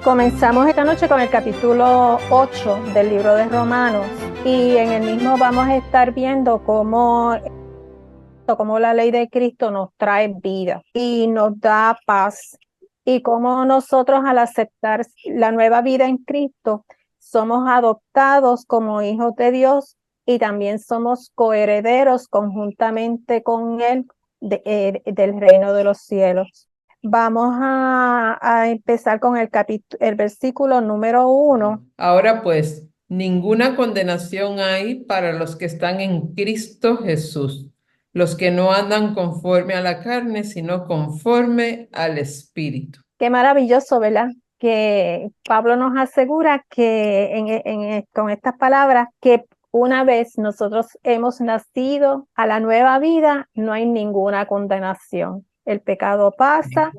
Comenzamos esta noche con el capítulo 8 del libro de Romanos y en el mismo vamos a estar viendo cómo la ley de Cristo nos trae vida y nos da paz y cómo nosotros al aceptar la nueva vida en Cristo somos adoptados como hijos de Dios y también somos coherederos conjuntamente con Él del reino de los cielos. Vamos a empezar con el versículo número 1. Ahora pues, ninguna condenación hay para los que están en Cristo Jesús, los que no andan conforme a la carne, sino conforme al Espíritu. Qué maravilloso, ¿verdad? Que Pablo nos asegura que con estas palabras, que una vez nosotros hemos nacido a la nueva vida, no hay ninguna condenación. El pecado pasa,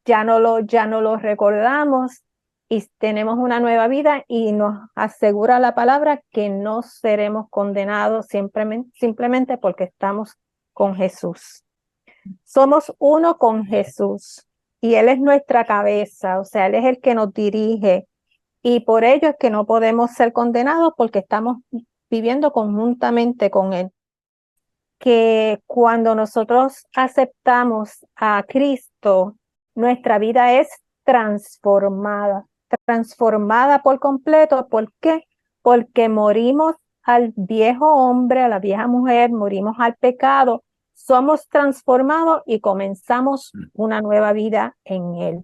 ya no lo recordamos y tenemos una nueva vida y nos asegura la palabra que no seremos condenados simplemente porque estamos con Jesús. Somos uno con Jesús y Él es nuestra cabeza, o sea, Él es el que nos dirige y por ello es que no podemos ser condenados porque estamos viviendo conjuntamente con Él. Que cuando nosotros aceptamos a Cristo, nuestra vida es transformada por completo. ¿Por qué? Porque morimos al viejo hombre, a la vieja mujer, morimos al pecado, somos transformados y comenzamos una nueva vida en Él.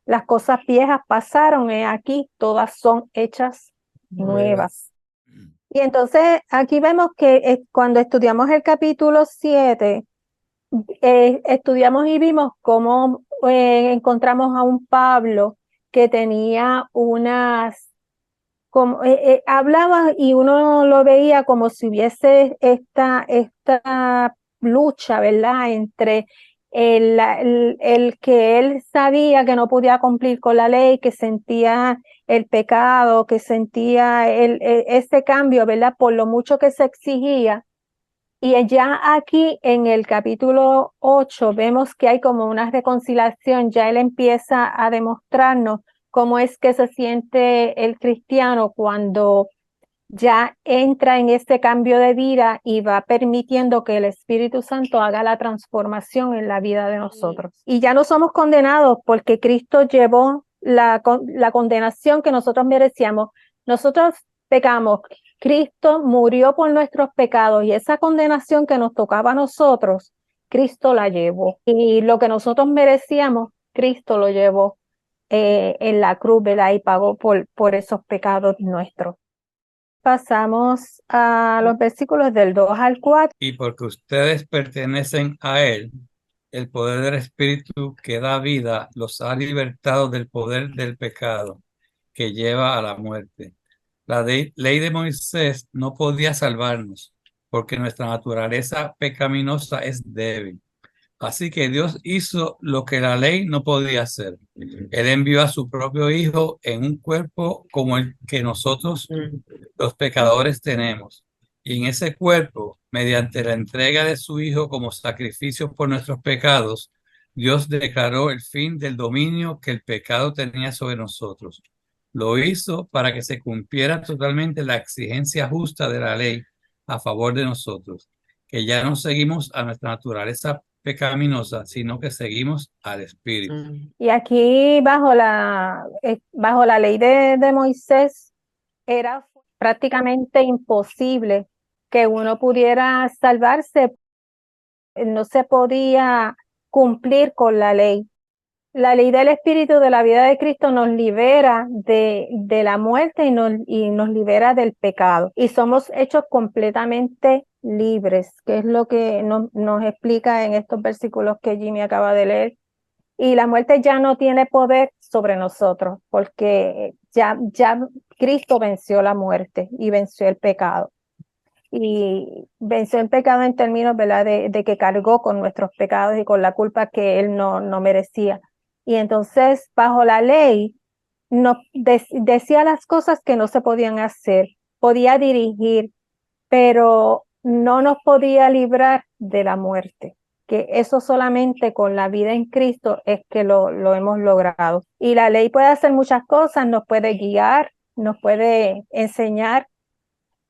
Las cosas viejas pasaron, aquí todas son hechas nuevas. Y entonces aquí vemos que cuando estudiamos el capítulo 7, estudiamos y vimos cómo encontramos a un Pablo que tenía hablaba y uno lo veía como si hubiese esta lucha, ¿verdad? Entre el que él sabía que no podía cumplir con la ley, que sentía el pecado, que sentía ese cambio, ¿verdad? Por lo mucho que se exigía. Y ya aquí en el capítulo 8 vemos que hay como una reconciliación, ya él empieza a demostrarnos cómo es que se siente el cristiano cuando ya entra en este cambio de vida y va permitiendo que el Espíritu Santo haga la transformación en la vida de nosotros. Y ya no somos condenados porque Cristo llevó la condenación que nosotros merecíamos. Nosotros pecamos, Cristo murió por nuestros pecados y esa condenación que nos tocaba a nosotros, Cristo la llevó. Y lo que nosotros merecíamos, Cristo lo llevó en la cruz, ¿verdad? Y pagó por esos pecados nuestros. Pasamos a los versículos del 2 al 4. Y porque ustedes pertenecen a Él, el poder del Espíritu que da vida los ha libertado del poder del pecado que lleva a la muerte. La ley de Moisés no podía salvarnos porque nuestra naturaleza pecaminosa es débil. Así que Dios hizo lo que la ley no podía hacer. Él envió a su propio Hijo en un cuerpo como el que nosotros, los pecadores, tenemos. Y en ese cuerpo, mediante la entrega de su Hijo como sacrificio por nuestros pecados, Dios declaró el fin del dominio que el pecado tenía sobre nosotros. Lo hizo para que se cumpliera totalmente la exigencia justa de la ley a favor de nosotros, que ya no seguimos a nuestra naturaleza pecaminosa, sino que seguimos al Espíritu. Y aquí bajo la ley de Moisés era prácticamente imposible que uno pudiera salvarse, no se podía cumplir con la ley. La ley del Espíritu de la vida de Cristo nos libera de la muerte y nos libera del pecado. Y somos hechos completamente libres, que es lo que nos explica en estos versículos que Jimmy acaba de leer. Y la muerte ya no tiene poder sobre nosotros, porque ya Cristo venció la muerte y venció el pecado. Y venció el pecado en términos, ¿verdad?, de que cargó con nuestros pecados y con la culpa que Él no merecía. Y entonces, bajo la ley, decía las cosas que no se podían hacer, podía dirigir, pero no nos podía librar de la muerte. que eso solamente con la vida en Cristo es que lo hemos logrado. Y la ley puede hacer muchas cosas, nos puede guiar, nos puede enseñar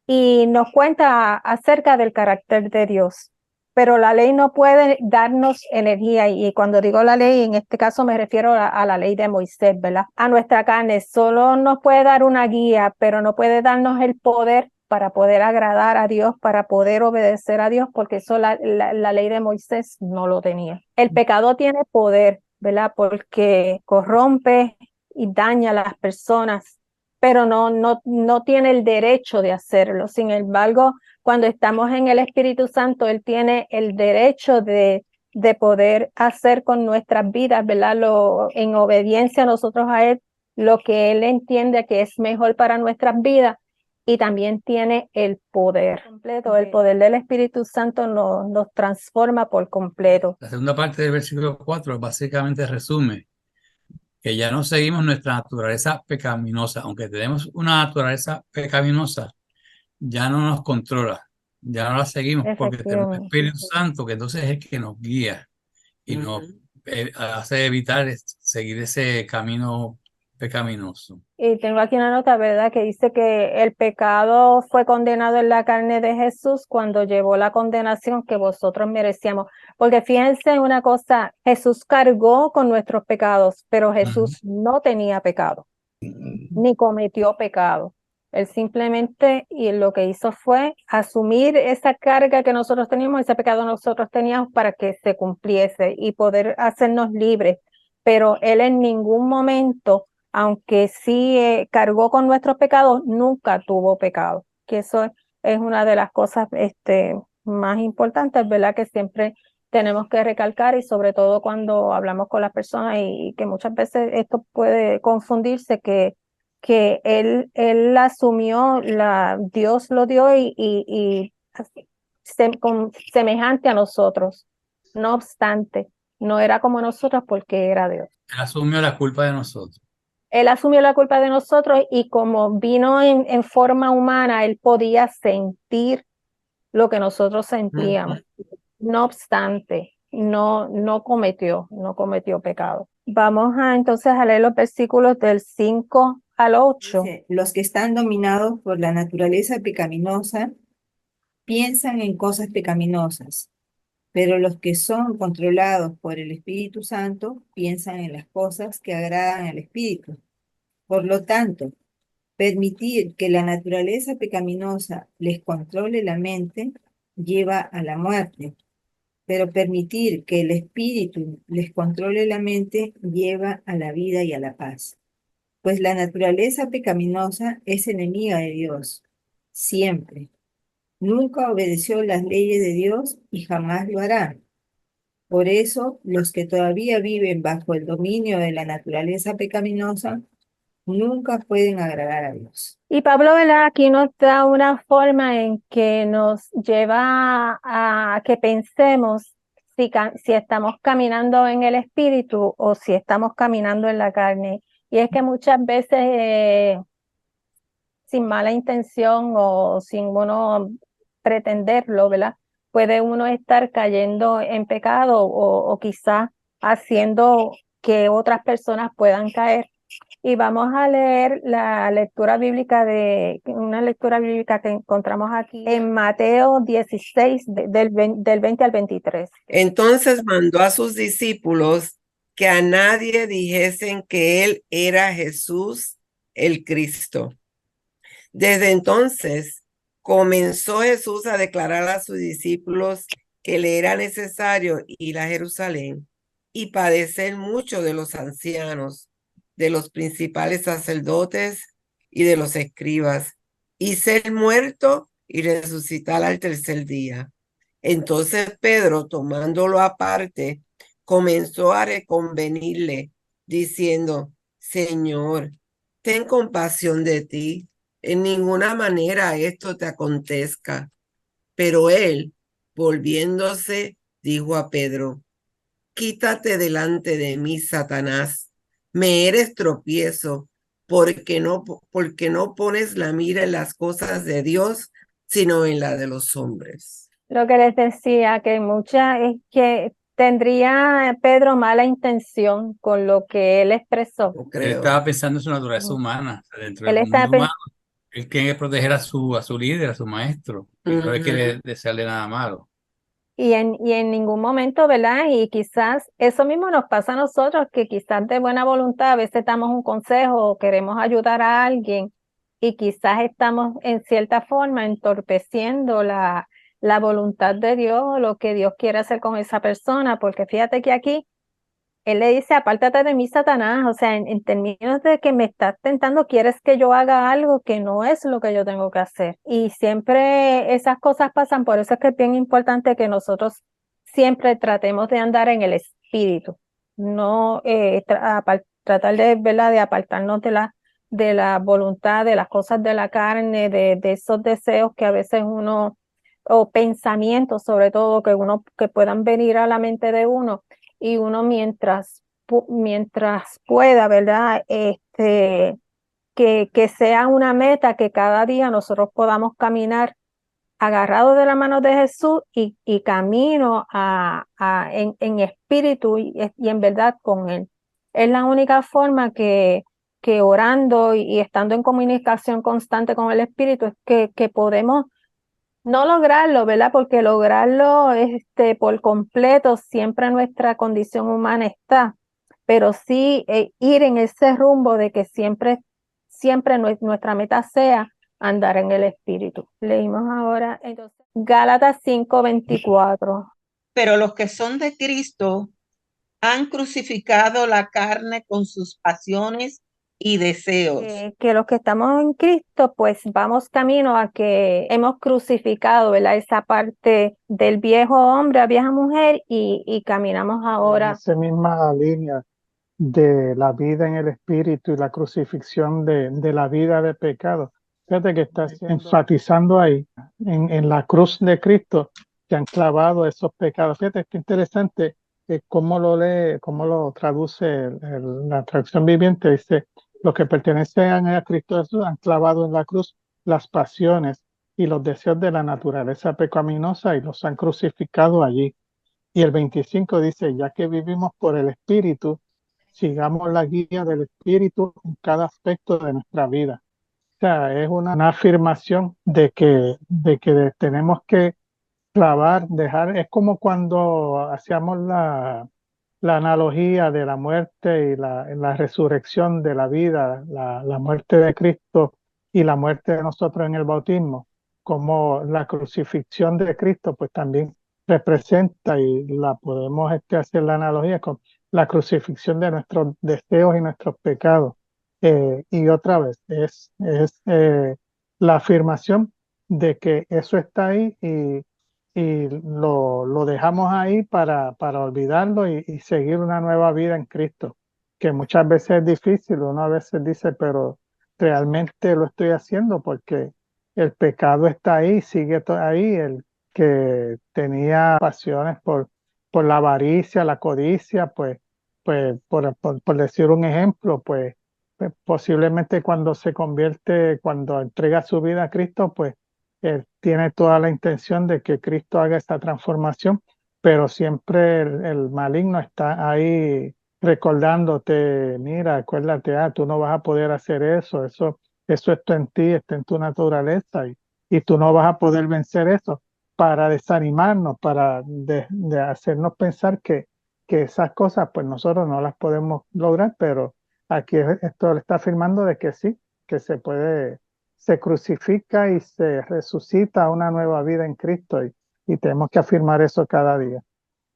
y nos cuenta acerca del carácter de Dios. Pero la ley no puede darnos energía, y cuando digo la ley, en este caso me refiero a la ley de Moisés, ¿verdad? A nuestra carne, solo nos puede dar una guía, pero no puede darnos el poder para poder agradar a Dios, para poder obedecer a Dios, porque eso la ley de Moisés no lo tenía. El pecado tiene poder, ¿verdad? Porque corrompe y daña a las personas, pero no tiene el derecho de hacerlo. Sin embargo, cuando estamos en el Espíritu Santo, Él tiene el derecho de poder hacer con nuestras vidas, ¿verdad? En obediencia nosotros a Él, lo que Él entiende que es mejor para nuestras vidas, y también tiene el poder completo. El poder del Espíritu Santo nos transforma por completo. La segunda parte del versículo 4 básicamente resume que ya no seguimos nuestra naturaleza pecaminosa, aunque tenemos una naturaleza pecaminosa, ya no nos controla, ya no la seguimos porque tenemos el Espíritu Santo, que entonces es el que nos guía y nos hace evitar seguir ese camino pecaminoso. Y tengo aquí una nota, ¿verdad?, que dice que el pecado fue condenado en la carne de Jesús cuando llevó la condenación que vosotros merecíamos. Porque fíjense en una cosa, Jesús cargó con nuestros pecados, pero Jesús no tenía pecado, ni cometió pecado. Él simplemente, y lo que hizo fue asumir esa carga que nosotros teníamos, ese pecado nosotros teníamos, para que se cumpliese y poder hacernos libres. Pero Él en ningún momento, aunque sí cargó con nuestros pecados, nunca tuvo pecado. Que eso es una de las cosas más importantes, ¿verdad?, que siempre tenemos que recalcar, y sobre todo cuando hablamos con las personas, y que muchas veces esto puede confundirse, que él asumió, Dios lo dio y semejante a nosotros. No obstante, no era como nosotros porque era Dios. Él asumió la culpa de nosotros. Él asumió la culpa de nosotros, y como vino en forma humana, él podía sentir lo que nosotros sentíamos. No obstante, no cometió pecado. Vamos entonces a leer los versículos del 5 al 8. Dice, los que están dominados por la naturaleza pecaminosa piensan en cosas pecaminosas, pero los que son controlados por el Espíritu Santo piensan en las cosas que agradan al Espíritu. Por lo tanto, permitir que la naturaleza pecaminosa les controle la mente lleva a la muerte, pero permitir que el Espíritu les controle la mente lleva a la vida y a la paz. Pues la naturaleza pecaminosa es enemiga de Dios, siempre. Nunca obedeció las leyes de Dios y jamás lo hará. Por eso, los que todavía viven bajo el dominio de la naturaleza pecaminosa nunca pueden agradar a Dios. Y Pablo, ¿verdad?, aquí nos da una forma en que nos lleva a que pensemos si estamos caminando en el Espíritu o si estamos caminando en la carne. Y es que muchas veces, sin mala intención o sin uno pretenderlo, ¿verdad?, puede uno estar cayendo en pecado o quizás haciendo que otras personas puedan caer. Y vamos a leer una lectura bíblica que encontramos aquí en Mateo 16, del 20 al 23. Entonces mandó a sus discípulos que a nadie dijesen que él era Jesús el Cristo. Desde entonces comenzó Jesús a declarar a sus discípulos que le era necesario ir a Jerusalén y padecer mucho de los ancianos, de los principales sacerdotes y de los escribas, y ser muerto y resucitar al tercer día. Entonces Pedro, tomándolo aparte, comenzó a reconvenirle, diciendo: Señor, ten compasión de ti, en ninguna manera esto te acontezca. Pero él, volviéndose, dijo a Pedro: Quítate delante de mí, Satanás, me eres tropiezo, porque no pones la mira en las cosas de Dios, sino en la de los hombres. Lo que les decía, que mucha es que tendría Pedro mala intención con lo que él expresó. No Él creo. estaba pensando en su naturaleza Ujú. humana, o sea, dentro Él del está mundo humano. Él quiere proteger a su líder, a su maestro, y no le quiere desearle nada malo. y en ningún momento, ¿verdad? Y quizás eso mismo nos pasa a nosotros, que quizás de buena voluntad a veces damos un consejo o queremos ayudar a alguien y quizás estamos en cierta forma entorpeciendo la voluntad de Dios o lo que Dios quiere hacer con esa persona, porque fíjate que aquí él le dice, apártate de mí, Satanás, o sea, en términos de que me estás tentando, quieres que yo haga algo que no es lo que yo tengo que hacer. Y siempre esas cosas pasan, por eso es que es bien importante que nosotros siempre tratemos de andar en el espíritu, no tratar de, ¿verdad?, de apartarnos de la voluntad, de las cosas de la carne, de esos deseos que a veces uno, o pensamientos sobre todo, que puedan venir a la mente de uno y uno mientras pueda, ¿verdad? Que sea una meta que cada día nosotros podamos caminar agarrados de la mano de Jesús y camino en espíritu y en verdad con Él. Es la única forma que orando y estando en comunicación constante con el Espíritu es que podemos no lograrlo, ¿verdad? Porque lograrlo por completo siempre nuestra condición humana está, pero sí ir en ese rumbo de que siempre nuestra meta sea andar en el Espíritu. Leímos ahora entonces Gálatas 5:24. Pero los que son de Cristo han crucificado la carne con sus pasiones y deseos. Que los que estamos en Cristo, pues vamos camino a que hemos crucificado, ¿verdad? Esa parte del viejo hombre a vieja mujer y caminamos En ahora. esa misma línea de la vida en el espíritu y la crucifixión de la vida de pecado. Fíjate que estás enfatizando ahí, en la cruz de Cristo, que han clavado esos pecados. Fíjate qué interesante cómo lo lee, cómo lo traduce la traducción viviente. Dice, los que pertenecen a Cristo Jesús han clavado en la cruz las pasiones y los deseos de la naturaleza pecaminosa y los han crucificado allí. Y el 25 dice, ya que vivimos por el Espíritu, sigamos la guía del Espíritu en cada aspecto de nuestra vida. O sea, es una afirmación de que tenemos que clavar, dejar, es como cuando hacíamos la analogía de la muerte y la resurrección de la vida, la muerte de Cristo y la muerte de nosotros en el bautismo, como la crucifixión de Cristo, pues también representa y la podemos hacer la analogía con la crucifixión de nuestros deseos y nuestros pecados. Y otra vez, es la afirmación de que eso está ahí y lo dejamos ahí para olvidarlo y seguir una nueva vida en Cristo, que muchas veces es difícil, uno a veces dice, pero realmente lo estoy haciendo porque el pecado está ahí, sigue ahí, el que tenía pasiones por la avaricia, la codicia, pues por decir un ejemplo, pues posiblemente cuando se convierte, cuando entrega su vida a Cristo, pues él tiene toda la intención de que Cristo haga esta transformación, pero siempre el maligno está ahí recordándote, mira, acuérdate, tú no vas a poder hacer eso está en ti, está en tu naturaleza y tú no vas a poder vencer eso, para desanimarnos, para de hacernos pensar que esas cosas pues nosotros no las podemos lograr, pero aquí esto le está afirmando de que sí, que se crucifica y se resucita una nueva vida en Cristo y tenemos que afirmar eso cada día.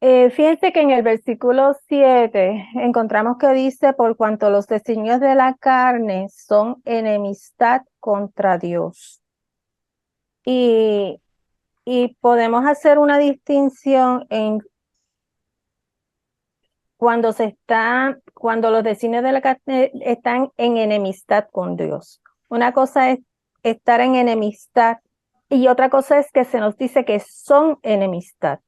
Fíjense que en el versículo 7 encontramos que dice, por cuanto los designios de la carne son enemistad contra Dios. Y podemos hacer una distinción en cuando los designios de la carne están en enemistad con Dios. Una cosa es estar en enemistad y otra cosa es que se nos dice que son enemistad.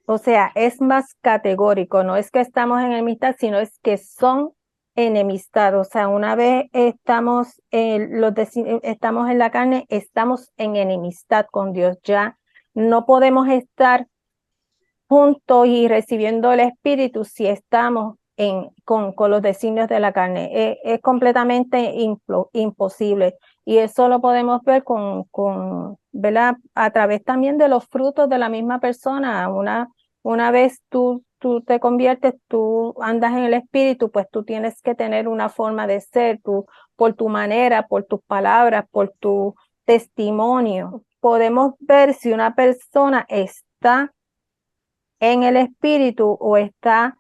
O sea, es más categórico, no es que estamos en enemistad, sino es que son enemistad. O sea, una vez estamos en la carne, estamos en enemistad con Dios. Ya no podemos estar juntos y recibiendo el Espíritu si estamos con los designios de la carne. Es completamente imposible. Y eso lo podemos ver ¿verdad? A través también de los frutos de la misma persona. Una vez tú te conviertes, tú andas en el Espíritu, pues tú tienes que tener una forma de ser, por tu manera, por tus palabras, por tu testimonio. Podemos ver si una persona está en el Espíritu o está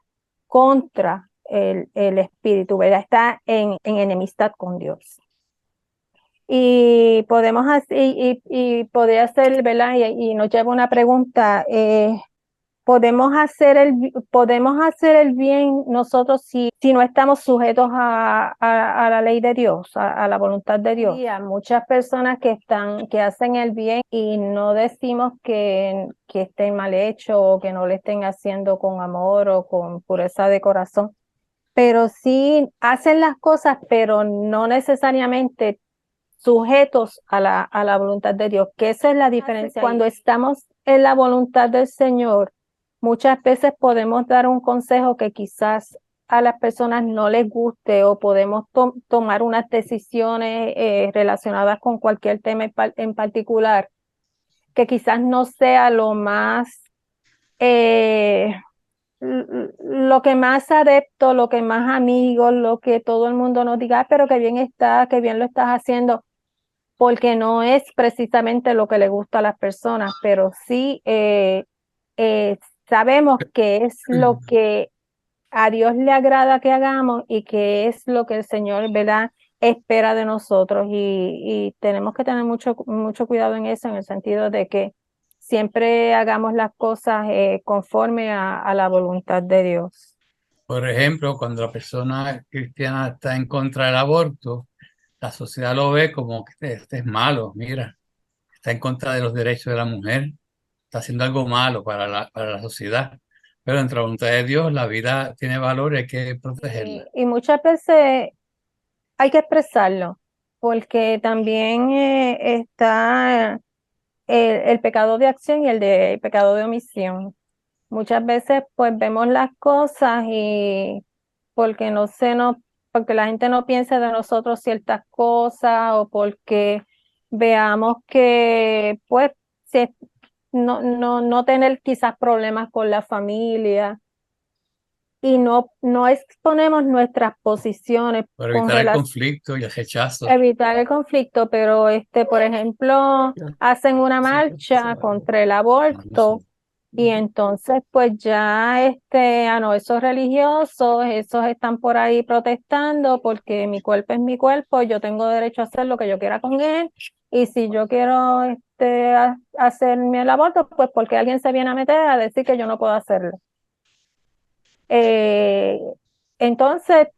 contra el Espíritu, ¿verdad? Está en enemistad con Dios. Y podemos hacer, y podría ser, ¿verdad? Y nos lleva una pregunta, podemos hacer el bien nosotros si no estamos sujetos a la ley de Dios, a la voluntad de Dios. Y hay muchas personas que hacen el bien y no decimos que esté mal hecho o que no le estén haciendo con amor o con pureza de corazón, pero sí hacen las cosas, pero no necesariamente sujetos a la voluntad de Dios, que esa es la diferencia. Cuando estamos en la voluntad del Señor, muchas veces podemos dar un consejo que quizás a las personas no les guste o podemos tomar unas decisiones relacionadas con cualquier tema en particular, que quizás no sea lo más, lo que más adepto, lo que más amigos, lo que todo el mundo nos diga, pero que bien está, que bien lo estás haciendo, porque no es precisamente lo que le gusta a las personas, pero sí sabemos que es lo que a Dios le agrada que hagamos y que es lo que el Señor, ¿verdad?, espera de nosotros. Y tenemos que tener mucho cuidado en eso, en el sentido de que siempre hagamos las cosas conforme a la voluntad de Dios. Por ejemplo, cuando la persona cristiana está en contra del aborto, la sociedad lo ve como que este es malo, mira, está en contra de los derechos de la mujer, está haciendo algo malo para la sociedad. Pero entre la voluntad de Dios, la vida tiene valor y hay que protegerla. Y muchas veces hay que expresarlo, porque también está el pecado de acción y el pecado de omisión. Muchas veces pues vemos las cosas y porque porque la gente no piensa de nosotros ciertas cosas o porque veamos que pues no tener quizás problemas con la familia y no exponemos nuestras posiciones Para con evitar el relación conflicto y el rechazo. evitar el conflicto, pero por ejemplo, hacen una marcha contra el aborto y entonces pues ya no, esos religiosos, esos están por ahí protestando porque mi cuerpo es mi cuerpo, yo tengo derecho a hacer lo que yo quiera con él y si yo quiero hacerme el aborto, pues porque alguien se viene a meter a decir que yo no puedo hacerlo. Entonces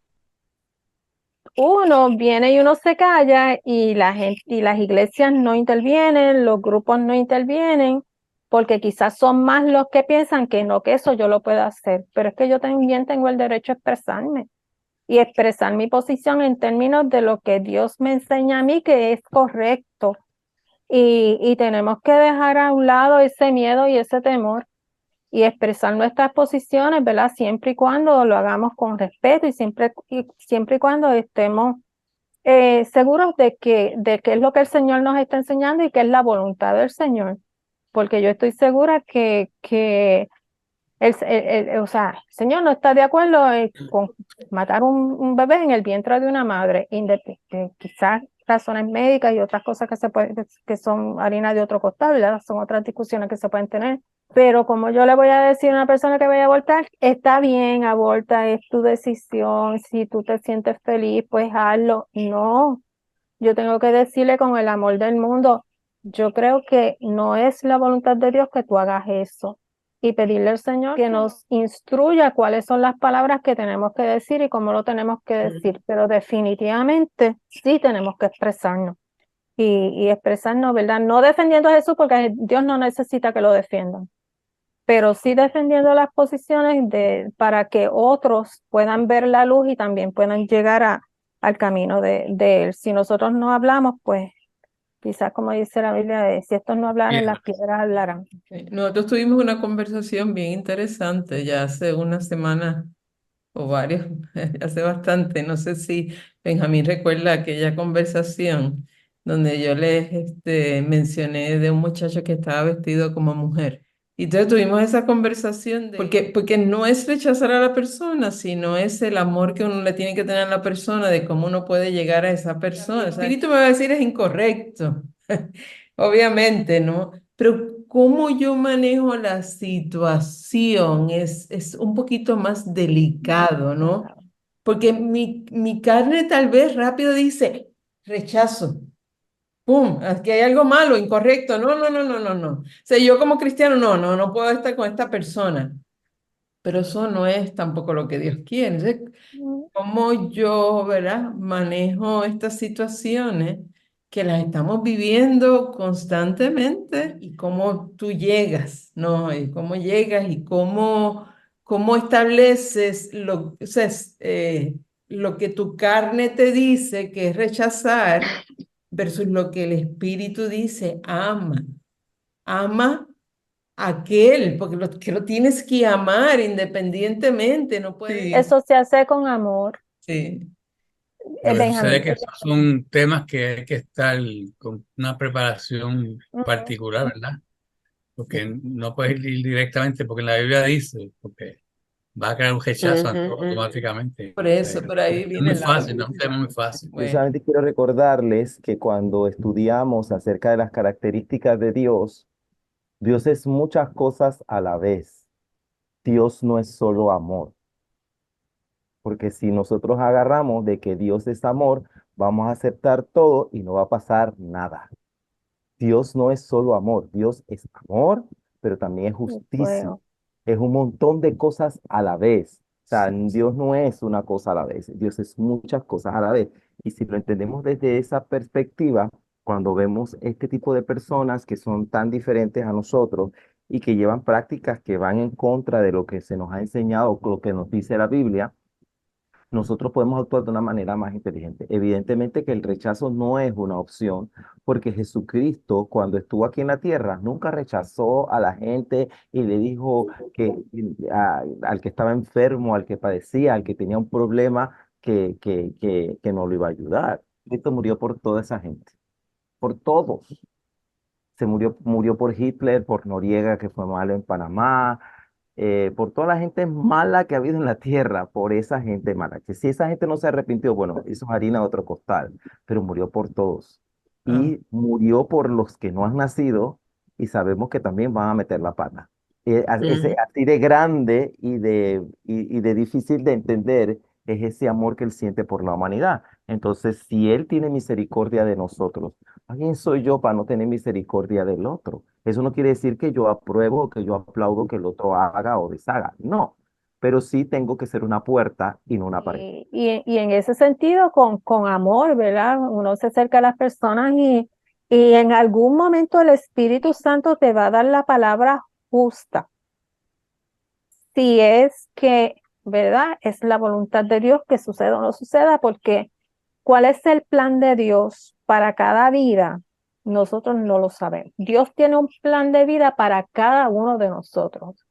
uno viene y uno se calla y la gente y las iglesias no intervienen, los grupos no intervienen, porque quizás son más los que piensan que no, que eso yo lo puedo hacer, pero es que yo también tengo el derecho a expresarme y expresar mi posición en términos de lo que Dios me enseña a mí que es correcto y tenemos que dejar a un lado ese miedo y ese temor y expresar nuestras posiciones, ¿verdad? Siempre y cuando lo hagamos con respeto y siempre y cuando estemos seguros de que es lo que el Señor nos está enseñando y que es la voluntad del Señor. Porque yo estoy segura que el Señor no está de acuerdo con matar un bebé en el vientre de una madre, quizás razones médicas y otras cosas que son harina de otro costal, ¿verdad? Son otras discusiones que se pueden tener. Pero como yo le voy a decir a una persona que vaya a abortar, está bien, aborta, es tu decisión, si tú te sientes feliz, pues hazlo. No, yo tengo que decirle con el amor del mundo, yo creo que no es la voluntad de Dios que tú hagas eso. Y pedirle al Señor que nos instruya cuáles son las palabras que tenemos que decir y cómo lo tenemos que decir. Pero definitivamente sí tenemos que expresarnos. Y expresarnos, ¿verdad? No defendiendo a Jesús porque Dios no necesita que lo defiendan, pero sí defendiendo las posiciones para que otros puedan ver la luz y también puedan llegar al camino de Él. Si nosotros no hablamos, pues Quizás como dice la Biblia, si estos no hablaran, las Piedras. piedras hablarán. Nosotros tuvimos una conversación bien interesante ya hace una semana o varios, hace bastante. No sé si Benjamín recuerda aquella conversación donde yo les mencioné de un muchacho que estaba vestido como mujer. Y entonces tuvimos esa conversación porque no es rechazar a la persona, sino es el amor que uno le tiene que tener a la persona, de cómo uno puede llegar a esa persona. El espíritu me va a decir es incorrecto, obviamente, ¿no? Pero cómo yo manejo la situación es un poquito más delicado, ¿no? Porque mi carne tal vez rápido dice, rechazo. ¡Pum! Aquí hay algo malo, incorrecto. No, no, no, no, no, no. O sea, yo como cristiano, no puedo estar con esta persona. Pero eso no es tampoco lo que Dios quiere. Entonces, cómo yo, ¿verdad? Manejo estas situaciones que las estamos viviendo constantemente y cómo tú llegas, ¿no? Y cómo llegas y cómo estableces o sea, lo que tu carne te dice que es rechazar versus lo que el Espíritu dice, ama. Ama a aquel, porque que lo tienes que amar independientemente, no puedes. Sí, Eso se hace con amor. sí. Pero sucede Benjamín. que esos son temas que hay que estar con una preparación Ujú. particular, ¿verdad? Porque no puedes ir directamente, porque la Biblia dice, porque va a crear un rechazo automáticamente. Por eso, por ahí Es viene muy la fácil, no es un tema muy fácil. Yo Bueno, solamente quiero recordarles que cuando estudiamos acerca de las características de Dios, Dios es muchas cosas a la vez. Dios no es solo amor, porque si nosotros agarramos de que Dios es amor, vamos a aceptar todo y no va a pasar nada. Dios no es solo amor, Dios es amor, pero también es justicia. Fuego. Es un montón de cosas a la vez. O sea, Dios no es una cosa a la vez, Dios es muchas cosas a la vez. Y si lo entendemos desde esa perspectiva, cuando vemos este tipo de personas que son tan diferentes a nosotros y que llevan prácticas que van en contra de lo que se nos ha enseñado, lo que nos dice la Biblia, nosotros podemos actuar de una manera más inteligente. Evidentemente que el rechazo no es una opción, porque Jesucristo, cuando estuvo aquí en la tierra, nunca rechazó a la gente y le dijo que al que estaba enfermo, al que padecía, al que tenía un problema, que no lo iba a ayudar. Cristo murió por toda esa gente, por todos. Murió por Hitler, por Noriega, que fue malo en Panamá, por toda la gente mala que ha habido en la tierra, por esa gente mala. Que si esa gente no se arrepintió, bueno, eso es harina de otro costal, pero murió por todos. Y murió por los que no han nacido y sabemos que también van a meter la pata. Así de grande y de difícil de entender es ese amor que él siente por la humanidad. Entonces, si él tiene misericordia de nosotros, ¿quién soy yo para no tener misericordia del otro? Eso no quiere decir que yo apruebo o que yo aplaudo que el otro haga o deshaga. No, pero sí tengo que ser una puerta y no una pared. Y en ese sentido, con amor, ¿verdad? Uno se acerca a las personas y en algún momento el Espíritu Santo te va a dar la palabra justa. Si es que, ¿verdad? Es la voluntad de Dios que suceda o no suceda, porque ¿cuál es el plan de Dios para cada vida? Nosotros no lo sabemos. Dios tiene un plan de vida para cada uno de nosotros.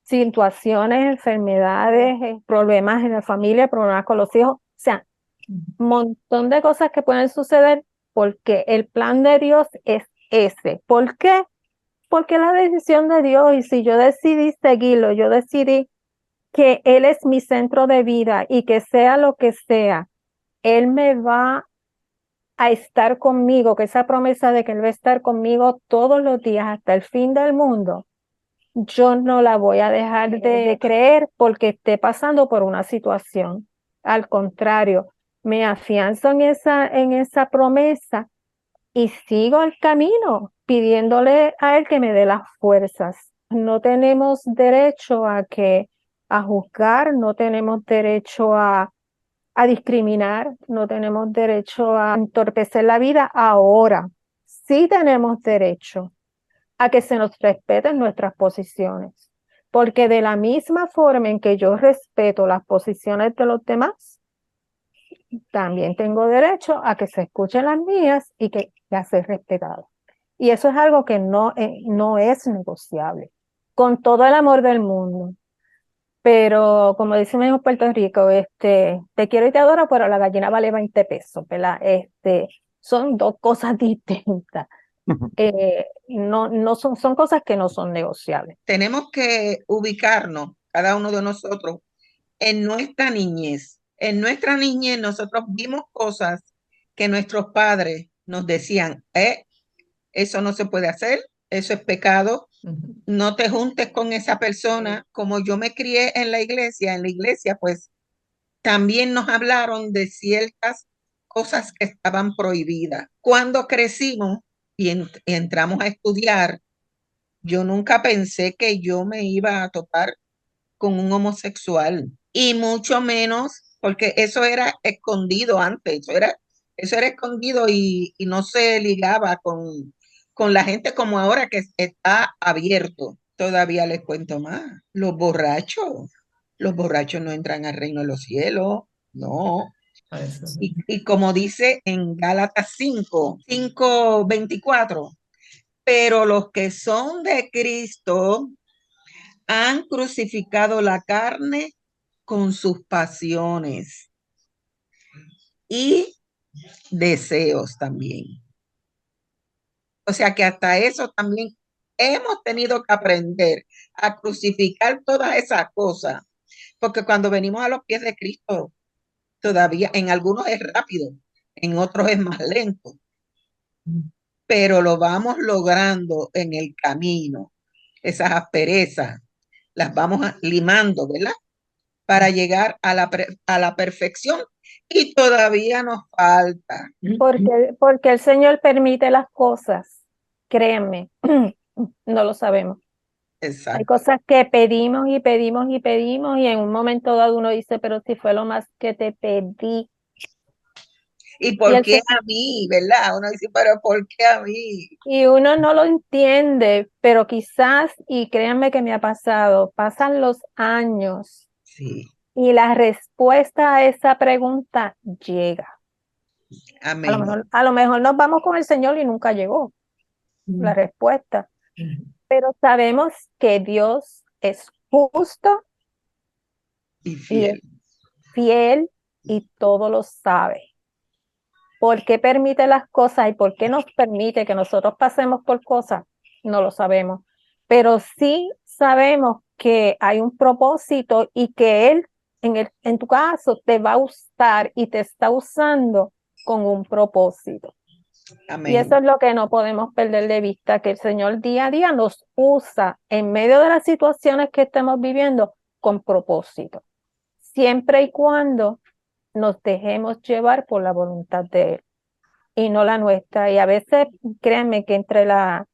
Situaciones, enfermedades, problemas en la familia, problemas con los hijos, o sea, un montón de cosas que pueden suceder porque el plan de Dios es ese. ¿Por qué? Porque la decisión de Dios, y si yo decidí seguirlo, yo decidí que Él es mi centro de vida y que sea lo que sea, Él me va a estar conmigo, que esa promesa de que Él va a estar conmigo todos los días hasta el fin del mundo, yo no la voy a dejar de creer porque esté pasando por una situación. Al contrario, me afianzo en esa promesa y sigo el camino pidiéndole a Él que me dé las fuerzas. No tenemos derecho a juzgar, no tenemos derecho a discriminar, no tenemos derecho a entorpecer la vida ahora. Sí tenemos derecho a que se nos respeten nuestras posiciones, porque de la misma forma en que yo respeto las posiciones de los demás, también tengo derecho a que se escuchen las mías y a ser respetado. Y eso es algo que no es negociable, con todo el amor del mundo. Pero como decimos en Puerto Rico, te quiero y te adoro, pero la gallina vale 20 pesos, ¿verdad? Son dos cosas distintas. Son cosas que no son negociables. Tenemos que ubicarnos, cada uno de nosotros, en nuestra niñez. En nuestra niñez nosotros vimos cosas que nuestros padres nos decían, eso no se puede hacer, eso es pecado, no te juntes con esa persona. Como yo me crié en la iglesia pues también nos hablaron de ciertas cosas que estaban prohibidas. Cuando crecimos y entramos a estudiar, yo nunca pensé que yo me iba a topar con un homosexual y mucho menos porque eso era escondido antes, eso era escondido y no se ligaba con la gente como ahora que está abierto. Todavía les cuento más, los borrachos no entran al reino de los cielos, no. Y como dice en Gálatas 5:24, pero los que son de Cristo han crucificado la carne con sus pasiones y deseos también. O sea que hasta eso también hemos tenido que aprender a crucificar todas esas cosas, porque cuando venimos a los pies de Cristo, todavía en algunos es rápido, en otros es más lento, pero lo vamos logrando en el camino. Esas asperezas las vamos limando, ¿verdad? Para llegar a la perfección y todavía nos falta. Porque el Señor permite las cosas, créanme, no lo sabemos. Hay Exacto. cosas que pedimos y pedimos y pedimos y en un momento dado uno dice, pero si fue lo más que te pedí. ¿Y Y por el qué Se- a mí, verdad? Uno dice, pero ¿por qué a mí? y uno no lo entiende, pero quizás, y créanme que me ha pasado, pasan los años Sí, y la respuesta a esa pregunta llega. amén. A lo mejor nos vamos con el Señor y nunca llegó la respuesta, pero sabemos que Dios es justo Y y es fiel. fiel y todo lo sabe. ¿Por qué permite las cosas y por qué nos permite que nosotros pasemos por cosas? No lo sabemos, pero sí sabemos que hay un propósito y que Él, en tu caso, te va a usar y te está usando con un propósito. Y Amén. eso es lo que no podemos perder de vista, que el Señor día a día nos usa en medio de las situaciones que estemos viviendo con propósito, siempre y cuando nos dejemos llevar por la voluntad de Él y no la nuestra. Y a veces, créanme que entre la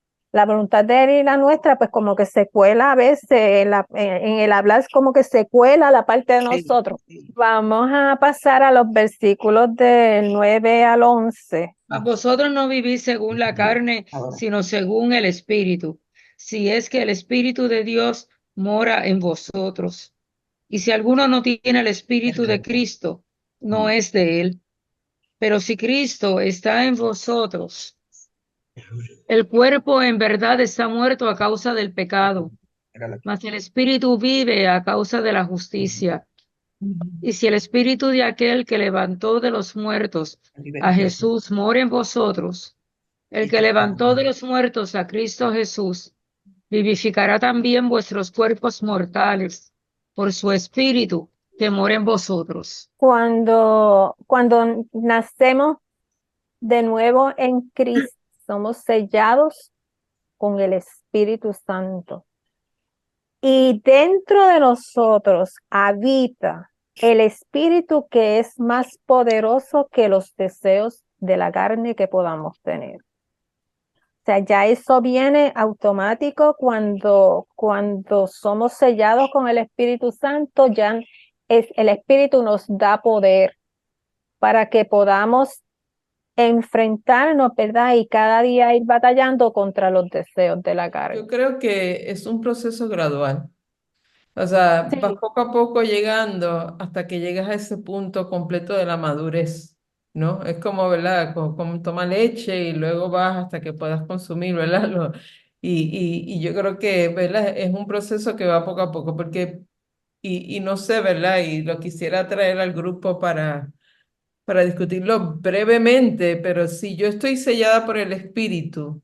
voluntad de Él y la nuestra, pues como que se cuela a veces, en el hablar es como que se cuela la parte de nosotros. Sí. Vamos a pasar a los versículos del 9 al 11. Vosotros no vivís según la carne, sino según el Espíritu, si es que el Espíritu de Dios mora en vosotros. Y si alguno no tiene el Espíritu de Cristo, no es de él. Pero si Cristo está en vosotros, el cuerpo en verdad está muerto a causa del pecado, mas el Espíritu vive a causa de la justicia. Y si el Espíritu de aquel que levantó de los muertos a Jesús mora en vosotros, el que levantó de los muertos a Cristo Jesús, vivificará también vuestros cuerpos mortales por su Espíritu que mora en vosotros. Cuando nacemos de nuevo en Cristo, somos sellados con el Espíritu Santo. Y dentro de nosotros habita el Espíritu que es más poderoso que los deseos de la carne que podamos tener. O sea, ya eso viene automático cuando somos sellados con el Espíritu Santo, ya el Espíritu nos da poder para que podamos enfrentarnos, ¿verdad? Y cada día ir batallando contra los deseos de la carne. Yo creo que es un proceso gradual. O sea, vas Sí, poco a poco llegando hasta que llegas a ese punto completo de la madurez, ¿no? Es como, ¿verdad? Como toma leche y luego vas hasta que puedas consumir, ¿verdad? Y yo creo que, ¿verdad? Es un proceso que va poco a poco, porque, y no sé, ¿verdad? Y lo quisiera traer al grupo para discutirlo brevemente, pero si yo estoy sellada por el Espíritu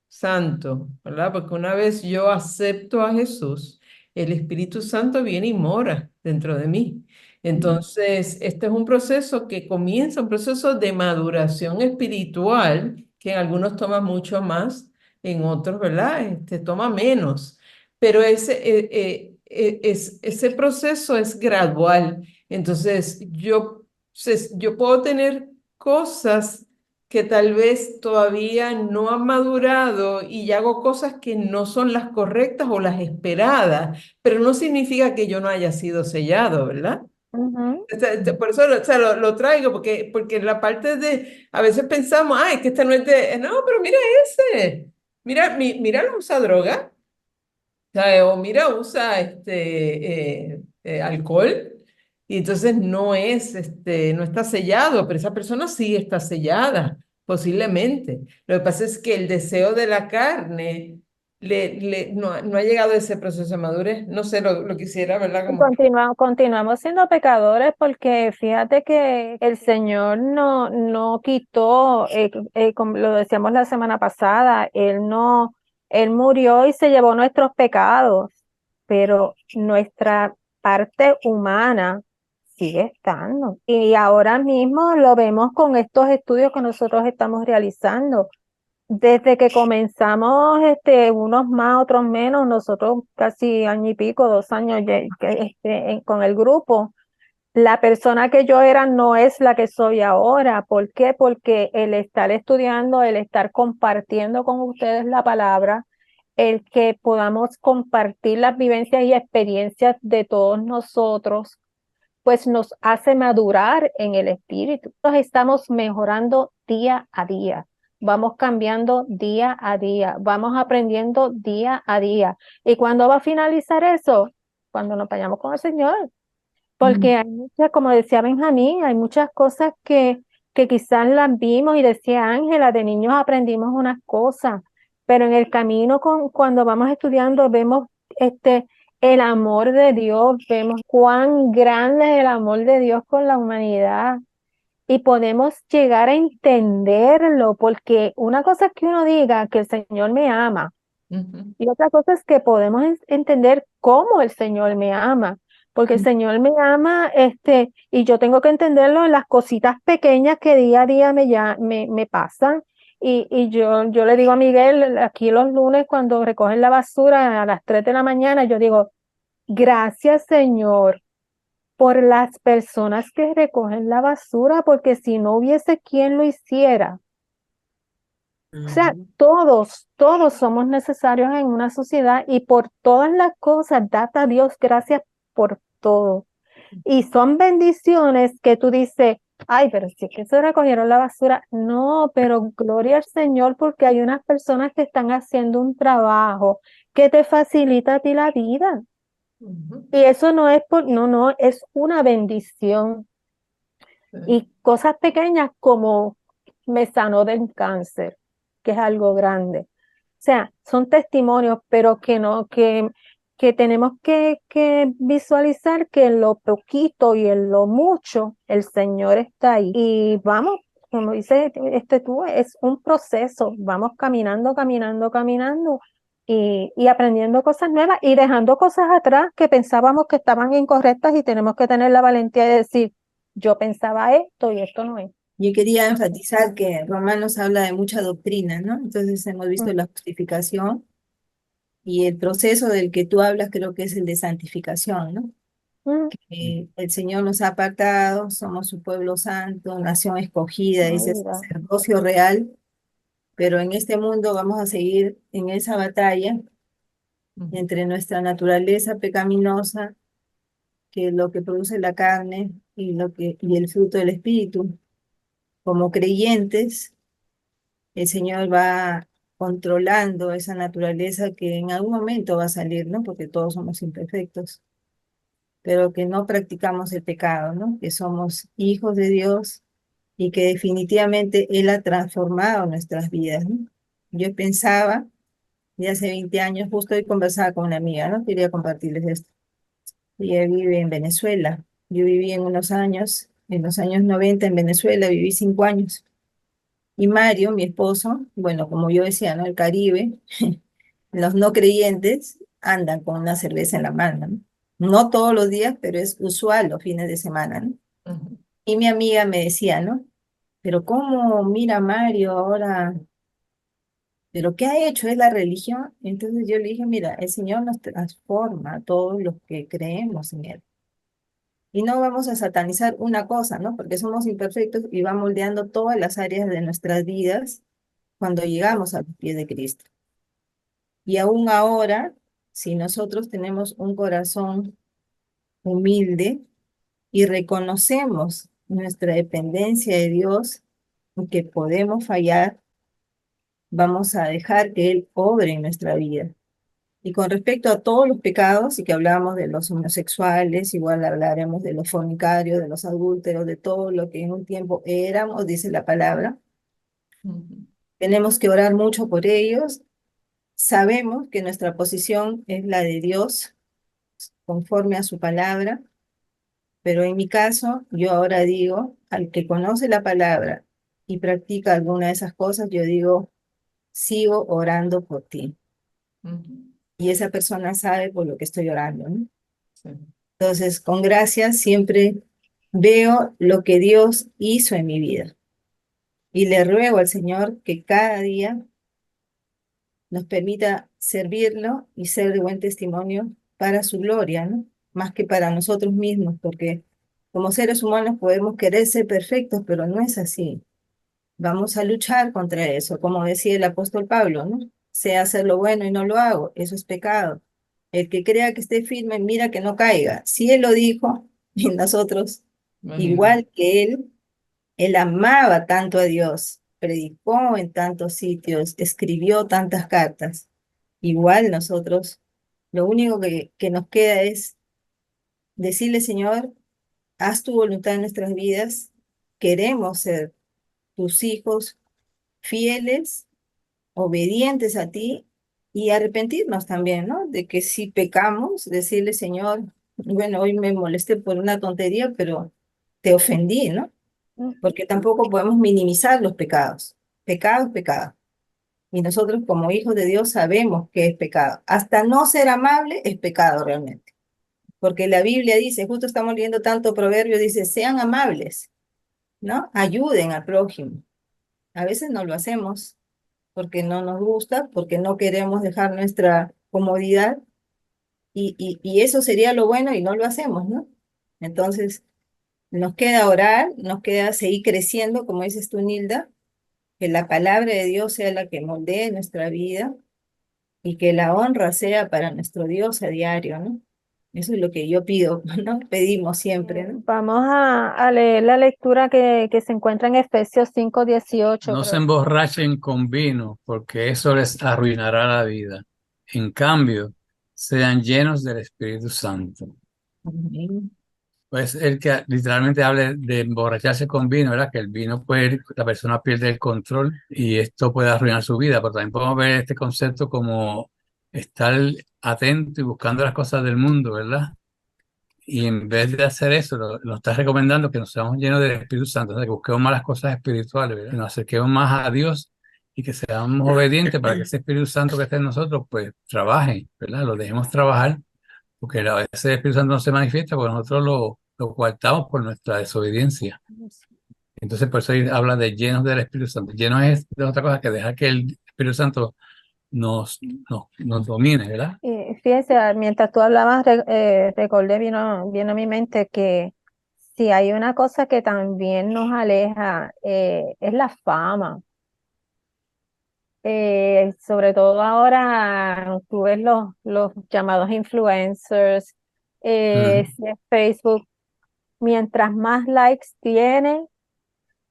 Santo, ¿verdad? Porque una vez yo acepto a Jesús, el Espíritu Santo viene y mora dentro de mí. Entonces, este es un proceso que comienza, un proceso de maduración espiritual, que en algunos toma mucho más, en otros, ¿verdad? Toma menos. Pero ese proceso es gradual. Entonces, yo puedo tener cosas que tal vez todavía no han madurado y hago cosas que no son las correctas o las esperadas, pero no significa que yo no haya sido sellado, ¿verdad? ujú. Por eso o sea, lo traigo, porque en la parte de, a veces pensamos, ay, que esta no es de, no, pero mira ese, mira, no usa droga, sea, o mira, usa alcohol y entonces no está sellado, pero esa persona sí está sellada, posiblemente. Lo que pasa es que el deseo de la carne no ha llegado a ese proceso de madurez. No sé, lo quisiera, ¿verdad? Y Como que... continuamos siendo pecadores porque fíjate que el Señor no quitó, como lo decíamos la semana pasada, Él murió y se llevó nuestros pecados, pero nuestra parte humana sigue estando. Y ahora mismo lo vemos con estos estudios que nosotros estamos realizando. Desde que comenzamos, unos más, otros menos, nosotros casi año y pico, 2 años con el grupo, la persona que yo era no es la que soy ahora. ¿Por qué? Porque el estar estudiando, el estar compartiendo con ustedes la palabra, el que podamos compartir las vivencias y experiencias de todos nosotros, pues nos hace madurar en el espíritu. Nos estamos mejorando día a día, vamos cambiando día a día, vamos aprendiendo día a día. ¿Y cuándo va a finalizar eso? Cuando nos vayamos con el Señor. Porque hay muchas, como decía Benjamín, hay muchas cosas que quizás las vimos y decía Ángela, de niños aprendimos unas cosas, pero en el camino cuando vamos estudiando vemos el amor de Dios, vemos cuán grande es el amor de Dios con la humanidad y podemos llegar a entenderlo, porque una cosa es que uno diga que el Señor me ama, Ujú, y otra cosa es que podemos entender cómo el Señor me ama, porque el Señor me ama, y yo tengo que entenderlo en las cositas pequeñas que día a día me pasan. Y yo le digo a Miguel, aquí los lunes cuando recogen la basura a las 3 de la mañana, yo digo, gracias Señor por las personas que recogen la basura, porque si no hubiese quien lo hiciera, o sea, Ujú. todos somos necesarios en una sociedad y por todas las cosas, date a Dios gracias por todo. Y son bendiciones que tú dices, ay, pero si es que se recogieron la basura. No, pero gloria al Señor porque hay unas personas que están haciendo un trabajo que te facilita a ti la vida. ujú, Y eso no, es una bendición. sí, Y cosas pequeñas como me sanó del cáncer, que es algo grande. O sea, son testimonios, pero que tenemos que visualizar que en lo poquito y en lo mucho el Señor está ahí. Y vamos, como dice tú, es un proceso. Vamos caminando, caminando, caminando y aprendiendo cosas nuevas y dejando cosas atrás que pensábamos que estaban incorrectas y tenemos que tener la valentía de decir, yo pensaba esto y esto no es. Yo quería enfatizar que Romanos habla de mucha doctrina, ¿no? Entonces hemos visto la justificación y el proceso del que tú hablas creo que es el de santificación, ¿no? Mm, El Señor nos ha apartado, somos su pueblo santo, nación escogida, ay, dice mira. sacerdocio real, pero en este mundo vamos a seguir en esa batalla ujú, entre nuestra naturaleza pecaminosa, que es lo que produce la carne, y el fruto del Espíritu. Como creyentes, el Señor va controlando esa naturaleza que en algún momento va a salir, ¿no? Porque todos somos imperfectos. pero que no practicamos el pecado, ¿no? Que somos hijos de Dios y que definitivamente Él ha transformado nuestras vidas, ¿no? Yo pensaba, ya hace 20 años, justo hoy conversaba con una amiga, ¿no? Quería compartirles esto. Ella vive en Venezuela. Yo viví en los años 90 en Venezuela, viví 5 años. Y Mario, mi esposo, bueno, como yo decía, ¿no? El Caribe, los no creyentes andan con una cerveza en la mano, ¿no? No todos los días, pero es usual los fines de semana, ¿no? Ujú. Y mi amiga me decía, ¿no? Pero ¿cómo mira Mario ahora? ¿Pero qué ha hecho? ¿Es la religión? Entonces yo le dije, mira, el Señor nos transforma a todos los que creemos en Él. Y no vamos a satanizar una cosa, ¿no? Porque somos imperfectos y va moldeando todas las áreas de nuestras vidas cuando llegamos a los pies de Cristo. Y aún ahora, si nosotros tenemos un corazón humilde y reconocemos nuestra dependencia de Dios, que podemos fallar, vamos a dejar que Él obre en nuestra vida. Y con respecto a todos los pecados, y que hablábamos de los homosexuales, igual hablaremos de los fornicarios, de los adúlteros, de todo lo que en un tiempo éramos, dice la palabra. Ujú. Tenemos que orar mucho por ellos. Sabemos que nuestra posición es la de Dios, conforme a su palabra, pero en mi caso, yo ahora digo, al que conoce la palabra y practica alguna de esas cosas, yo digo, sigo orando por ti. Ujú. Y esa persona sabe por lo que estoy orando, ¿no? Sí. Entonces, con gracia siempre veo lo que Dios hizo en mi vida y le ruego al Señor que cada día nos permita servirlo y ser de buen testimonio para su gloria, ¿no? Más que para nosotros mismos, porque como seres humanos podemos querer ser perfectos, pero no es así. Vamos a luchar contra eso, como decía el apóstol Pablo, ¿no? Sé hacer lo bueno y no lo hago, eso es pecado. El que crea que esté firme, mira que no caiga. Si él lo dijo, y nosotros, Imagínate. igual que él amaba tanto a Dios, predicó en tantos sitios, escribió tantas cartas. Igual nosotros, lo único que nos queda es decirle, Señor, haz tu voluntad en nuestras vidas, queremos ser tus hijos fieles, obedientes a ti y arrepentirnos también, ¿no? De que si pecamos, decirle, Señor, bueno, hoy me molesté por una tontería, pero te ofendí, ¿no? Porque tampoco podemos minimizar los pecados. Pecado es pecado. Y nosotros como hijos de Dios sabemos que es pecado. Hasta no ser amable es pecado realmente. Porque la Biblia dice, justo estamos leyendo tanto proverbio, dice, sean amables, ¿no? Ayuden al prójimo. A veces no lo hacemos porque no nos gusta, porque no queremos dejar nuestra comodidad y eso sería lo bueno y no lo hacemos, ¿no? Entonces, nos queda orar, nos queda seguir creciendo, como dices tú, Nilda, que la palabra de Dios sea la que moldee nuestra vida y que la honra sea para nuestro Dios a diario, ¿no? Eso es lo que yo pido, ¿no? Pedimos siempre, ¿no? Vamos a leer la lectura que se encuentra en Efesios 5:18. No se emborrachen con vino, porque eso les arruinará la vida. En cambio, sean llenos del Espíritu Santo. Amén. Pues el que literalmente habla de emborracharse con vino, ¿verdad? Que el vino puede, la persona pierde el control y esto puede arruinar su vida, pero también podemos ver este concepto como estar atento y buscando las cosas del mundo, ¿verdad? Y en vez de hacer eso, lo está recomendando que nos seamos llenos del Espíritu Santo, o sea, que busquemos más las cosas espirituales, ¿verdad? Que nos acerquemos más a Dios y que seamos obedientes para que ese Espíritu Santo que está en nosotros, pues trabaje, ¿verdad? Lo dejemos trabajar, porque a veces el Espíritu Santo no se manifiesta porque nosotros lo coartamos por nuestra desobediencia. Entonces, por eso ahí habla de llenos del Espíritu Santo. Llenos es de otra cosa que dejar que el Espíritu Santo nos domine, ¿verdad? Fíjense, mientras tú hablabas, recordé, vino a mi mente que si hay una cosa que también nos aleja, es la fama. Sobre todo ahora, tú ves los llamados influencers, si es Facebook, mientras más likes tiene,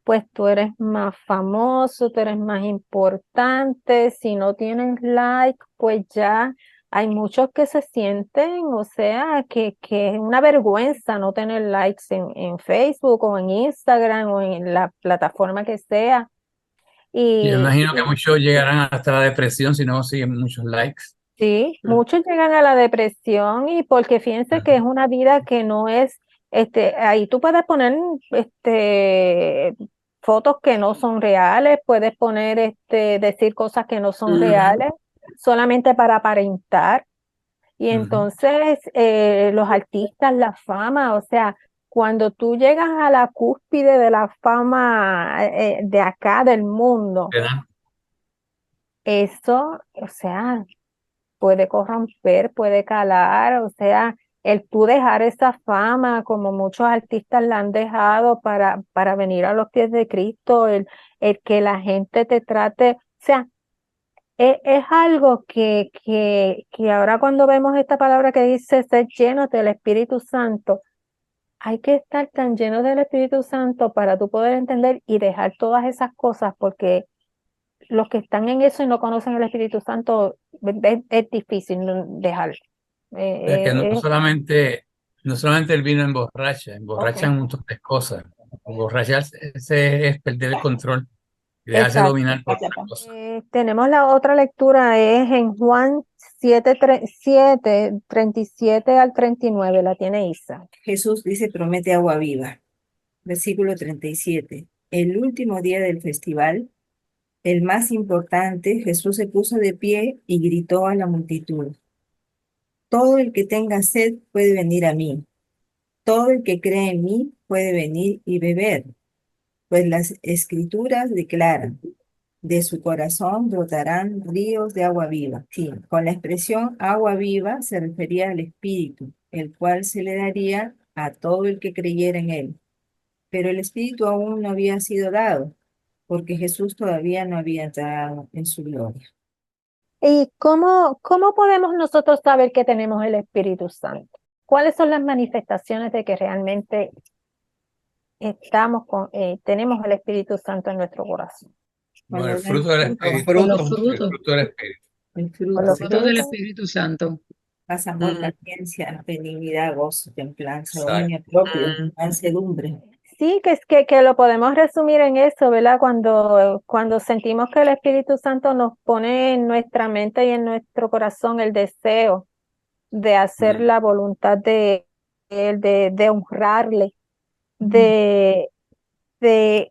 pues tú eres más famoso, tú eres más importante. Si no tienes like, pues ya hay muchos que se sienten, o sea, que es una vergüenza no tener likes en Facebook o en Instagram o en la plataforma que sea. Yo Y, imagino que muchos llegarán hasta la depresión si no consiguen muchos likes. sí, muchos llegan a la depresión y porque fíjense que es una vida que no es, ahí tú puedes poner, fotos que no son reales, puedes poner, decir cosas que no son reales, solamente para aparentar. Y entonces los artistas, la fama, o sea, cuando tú llegas a la cúspide de la fama de acá del mundo, ¿Verdad? eso, o sea, puede corromper, puede calar, o sea, el tú dejar esa fama, como muchos artistas la han dejado para venir a los pies de Cristo, el que la gente te trate, o sea, es algo que ahora cuando vemos esta palabra que dice ser llenos del Espíritu Santo, hay que estar tan llenos del Espíritu Santo para tú poder entender y dejar todas esas cosas, porque los que están en eso y no conocen el Espíritu Santo, es difícil dejarlo. Es que Es no solamente el vino emborracha ok, un montón de cosas. Emborracharse es perder el control y dejarse exacto. dominar por otra cosa. Tenemos la otra lectura, es en Juan 7, 37 al 39, la tiene Isa. Jesús dice, promete agua viva. Versículo 37. El último día del festival, el más importante, Jesús se puso de pie y gritó a la multitud: todo el que tenga sed puede venir a mí. Todo el que cree en mí puede venir y beber, pues las escrituras declaran: de su corazón brotarán ríos de agua viva. Sí, con la expresión agua viva se refería al Espíritu, el cual se le daría a todo el que creyera en él. Pero el Espíritu aún no había sido dado, porque Jesús todavía no había entrado en su gloria. ¿Y cómo podemos nosotros saber que tenemos el Espíritu Santo? ¿Cuáles son las manifestaciones de que realmente tenemos el Espíritu Santo en nuestro corazón? Bueno, el Cuando fruto del Los Espíritu. Con los frutos. El frutos, fruto del Espíritu. el Con fruto, los frutos del frutos. Espíritu Santo. paz, amor, Mm, paciencia, benignidad, gozo, templanza, Exacto. dominio propio, mm. mansedumbre. Sí, que lo podemos resumir en eso, ¿verdad? Cuando sentimos que el Espíritu Santo nos pone en nuestra mente y en nuestro corazón el deseo de hacer la voluntad de Él, de honrarle, de, de,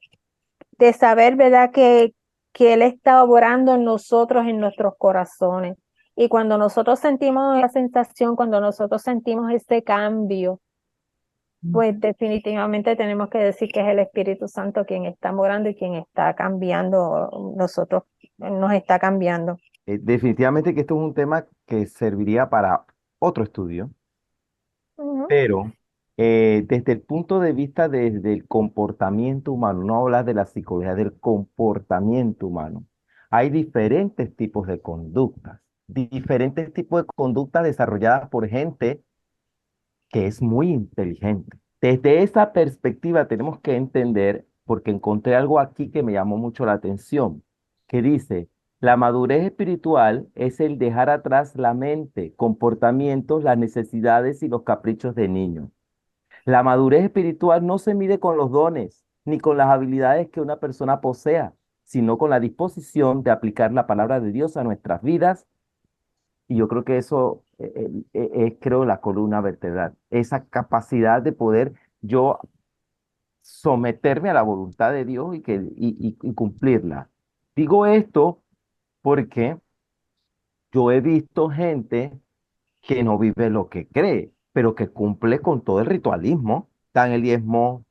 de saber, ¿verdad? Que Él está obrando en nosotros, en nuestros corazones. Y cuando nosotros sentimos esa sensación, cuando nosotros sentimos ese cambio, pues definitivamente tenemos que decir que es el Espíritu Santo quien está morando y quien está cambiando, nos está cambiando. Definitivamente que esto es un tema que serviría para otro estudio, Ujú. pero desde el punto de vista desde el comportamiento humano, no hablar de la psicología, del comportamiento humano, hay diferentes tipos de conductas, diferentes tipos de conductas desarrolladas por gente que es muy inteligente. Desde esa perspectiva tenemos que entender, porque encontré algo aquí que me llamó mucho la atención, que dice, la madurez espiritual es el dejar atrás la mente, comportamientos, las necesidades y los caprichos de niños. La madurez espiritual no se mide con los dones ni con las habilidades que una persona posea, sino con la disposición de aplicar la palabra de Dios a nuestras vidas, y yo creo que eso es, creo, la columna vertebral. Esa capacidad de poder yo someterme a la voluntad de Dios y cumplirla. Digo esto porque yo he visto gente que no vive lo que cree, pero que cumple con todo el ritualismo. Dan el diezmo,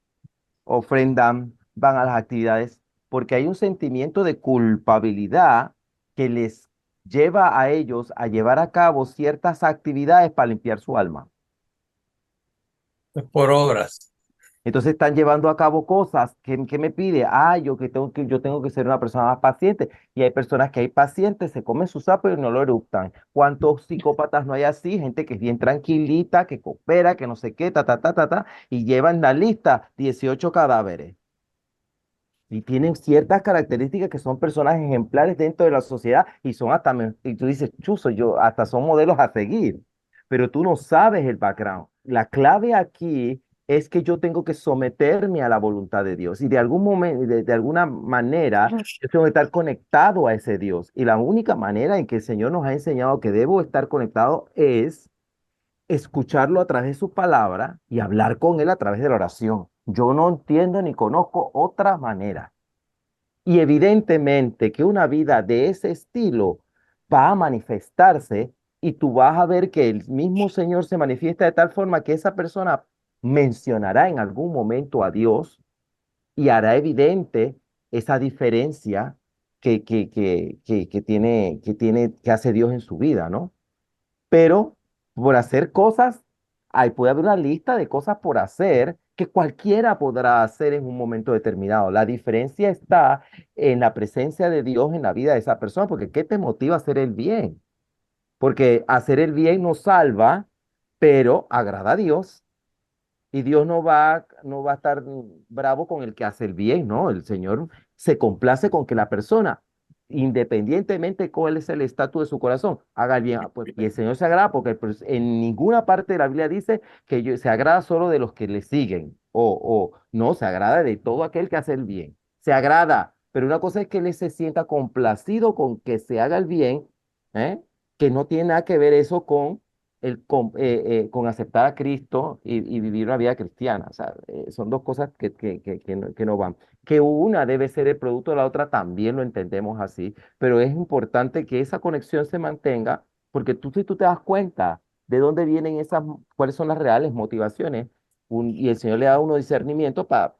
ofrendan, van a las actividades, porque hay un sentimiento de culpabilidad que les lleva a ellos a llevar a cabo ciertas actividades para limpiar su alma. Es por obras. Entonces están llevando a cabo cosas que me pide, yo tengo que ser una persona más paciente. Y hay personas que hay pacientes, se comen su sapo y no lo eructan. ¿Cuántos psicópatas no hay así? Gente que es bien tranquilita, que coopera, que no sé qué, y llevan la lista 18 cadáveres. y tienen ciertas características que son personas ejemplares dentro de la sociedad y son hasta, y tú dices, chuzo, yo, hasta son modelos a seguir, pero tú no sabes el background. La clave aquí es que yo tengo que someterme a la voluntad de Dios y de algún momento, de alguna manera, yo tengo que estar conectado a ese Dios. Y la única manera en que el Señor nos ha enseñado que debo estar conectado es escucharlo a través de su palabra y hablar con él a través de la oración. Yo no entiendo ni conozco otra manera. Y evidentemente que una vida de ese estilo va a manifestarse y tú vas a ver que el mismo Señor se manifiesta de tal forma que esa persona mencionará en algún momento a Dios y hará evidente esa diferencia que hace Dios en su vida, ¿no? Pero por hacer cosas, ahí puede haber una lista de cosas por hacer que cualquiera podrá hacer en un momento determinado. La diferencia está en la presencia de Dios en la vida de esa persona, porque ¿qué te motiva a hacer el bien? Porque hacer el bien nos salva, pero agrada a Dios. Y Dios no va a estar bravo con el que hace el bien, ¿no? El Señor se complace con que la persona, independientemente cuál es el estatus de su corazón, haga el bien. Pues, y el Señor se agrada porque pues, en ninguna parte de la Biblia dice que se agrada solo de los que le siguen, o no, se agrada de todo aquel que hace el bien. Se agrada, pero una cosa es que Él se sienta complacido con que se haga el bien, ¿eh? Que no tiene nada que ver eso con aceptar a Cristo y vivir una vida cristiana. O sea, son dos cosas que no van. Que una debe ser el producto de la otra, también lo entendemos así, pero es importante que esa conexión se mantenga, porque si tú te das cuenta de dónde vienen cuáles son las reales motivaciones, y el Señor le da a uno discernimiento para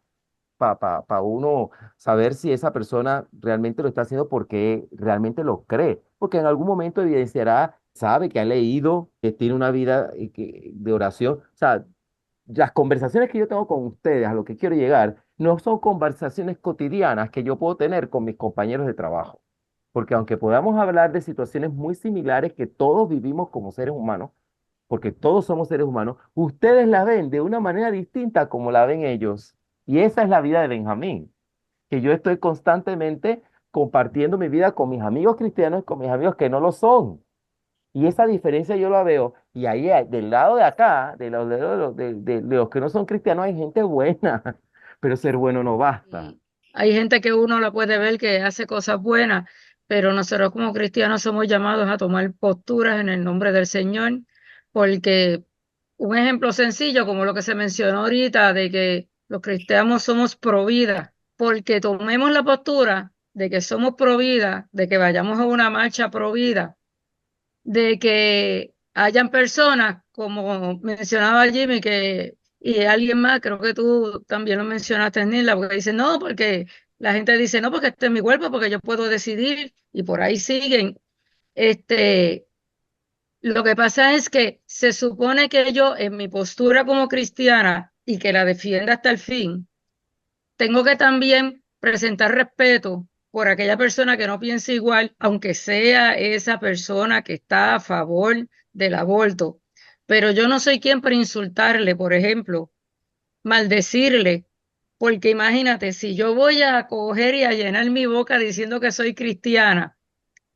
uno saber si esa persona realmente lo está haciendo porque realmente lo cree, porque en algún momento evidenciará, sabe que ha leído, que tiene una vida de oración. O sea, las conversaciones que yo tengo con ustedes, a lo que quiero llegar, no son conversaciones cotidianas que yo puedo tener con mis compañeros de trabajo, porque aunque podamos hablar de situaciones muy similares que todos vivimos como seres humanos, porque todos somos seres humanos, ustedes la ven de una manera distinta como la ven ellos. Y esa es la vida de Benjamín, que yo estoy constantemente compartiendo mi vida con mis amigos cristianos y con mis amigos que no lo son. Y esa diferencia yo la veo. Y ahí, del lado de acá, de los que no son cristianos, hay gente buena, pero ser bueno no basta. Y hay gente que uno la puede ver que hace cosas buenas, pero nosotros como cristianos somos llamados a tomar posturas en el nombre del Señor, porque un ejemplo sencillo, como lo que se mencionó ahorita, de que los cristianos somos pro vida, porque tomemos la postura de que somos pro vida, de que vayamos a una marcha pro vida, de que hayan personas, como mencionaba Jimmy, y alguien más, creo que tú también lo mencionaste, Nila, porque dice, no, porque la gente dice, no, porque este es mi cuerpo, porque yo puedo decidir, y por ahí siguen. Este, lo que pasa es que se supone que yo, en mi postura como cristiana, y que la defienda hasta el fin, tengo que también presentar respeto por aquella persona que no piensa igual, aunque sea esa persona que está a favor del aborto. Pero yo no soy quien para insultarle, por ejemplo, maldecirle, porque imagínate, si yo voy a coger y a llenar mi boca diciendo que soy cristiana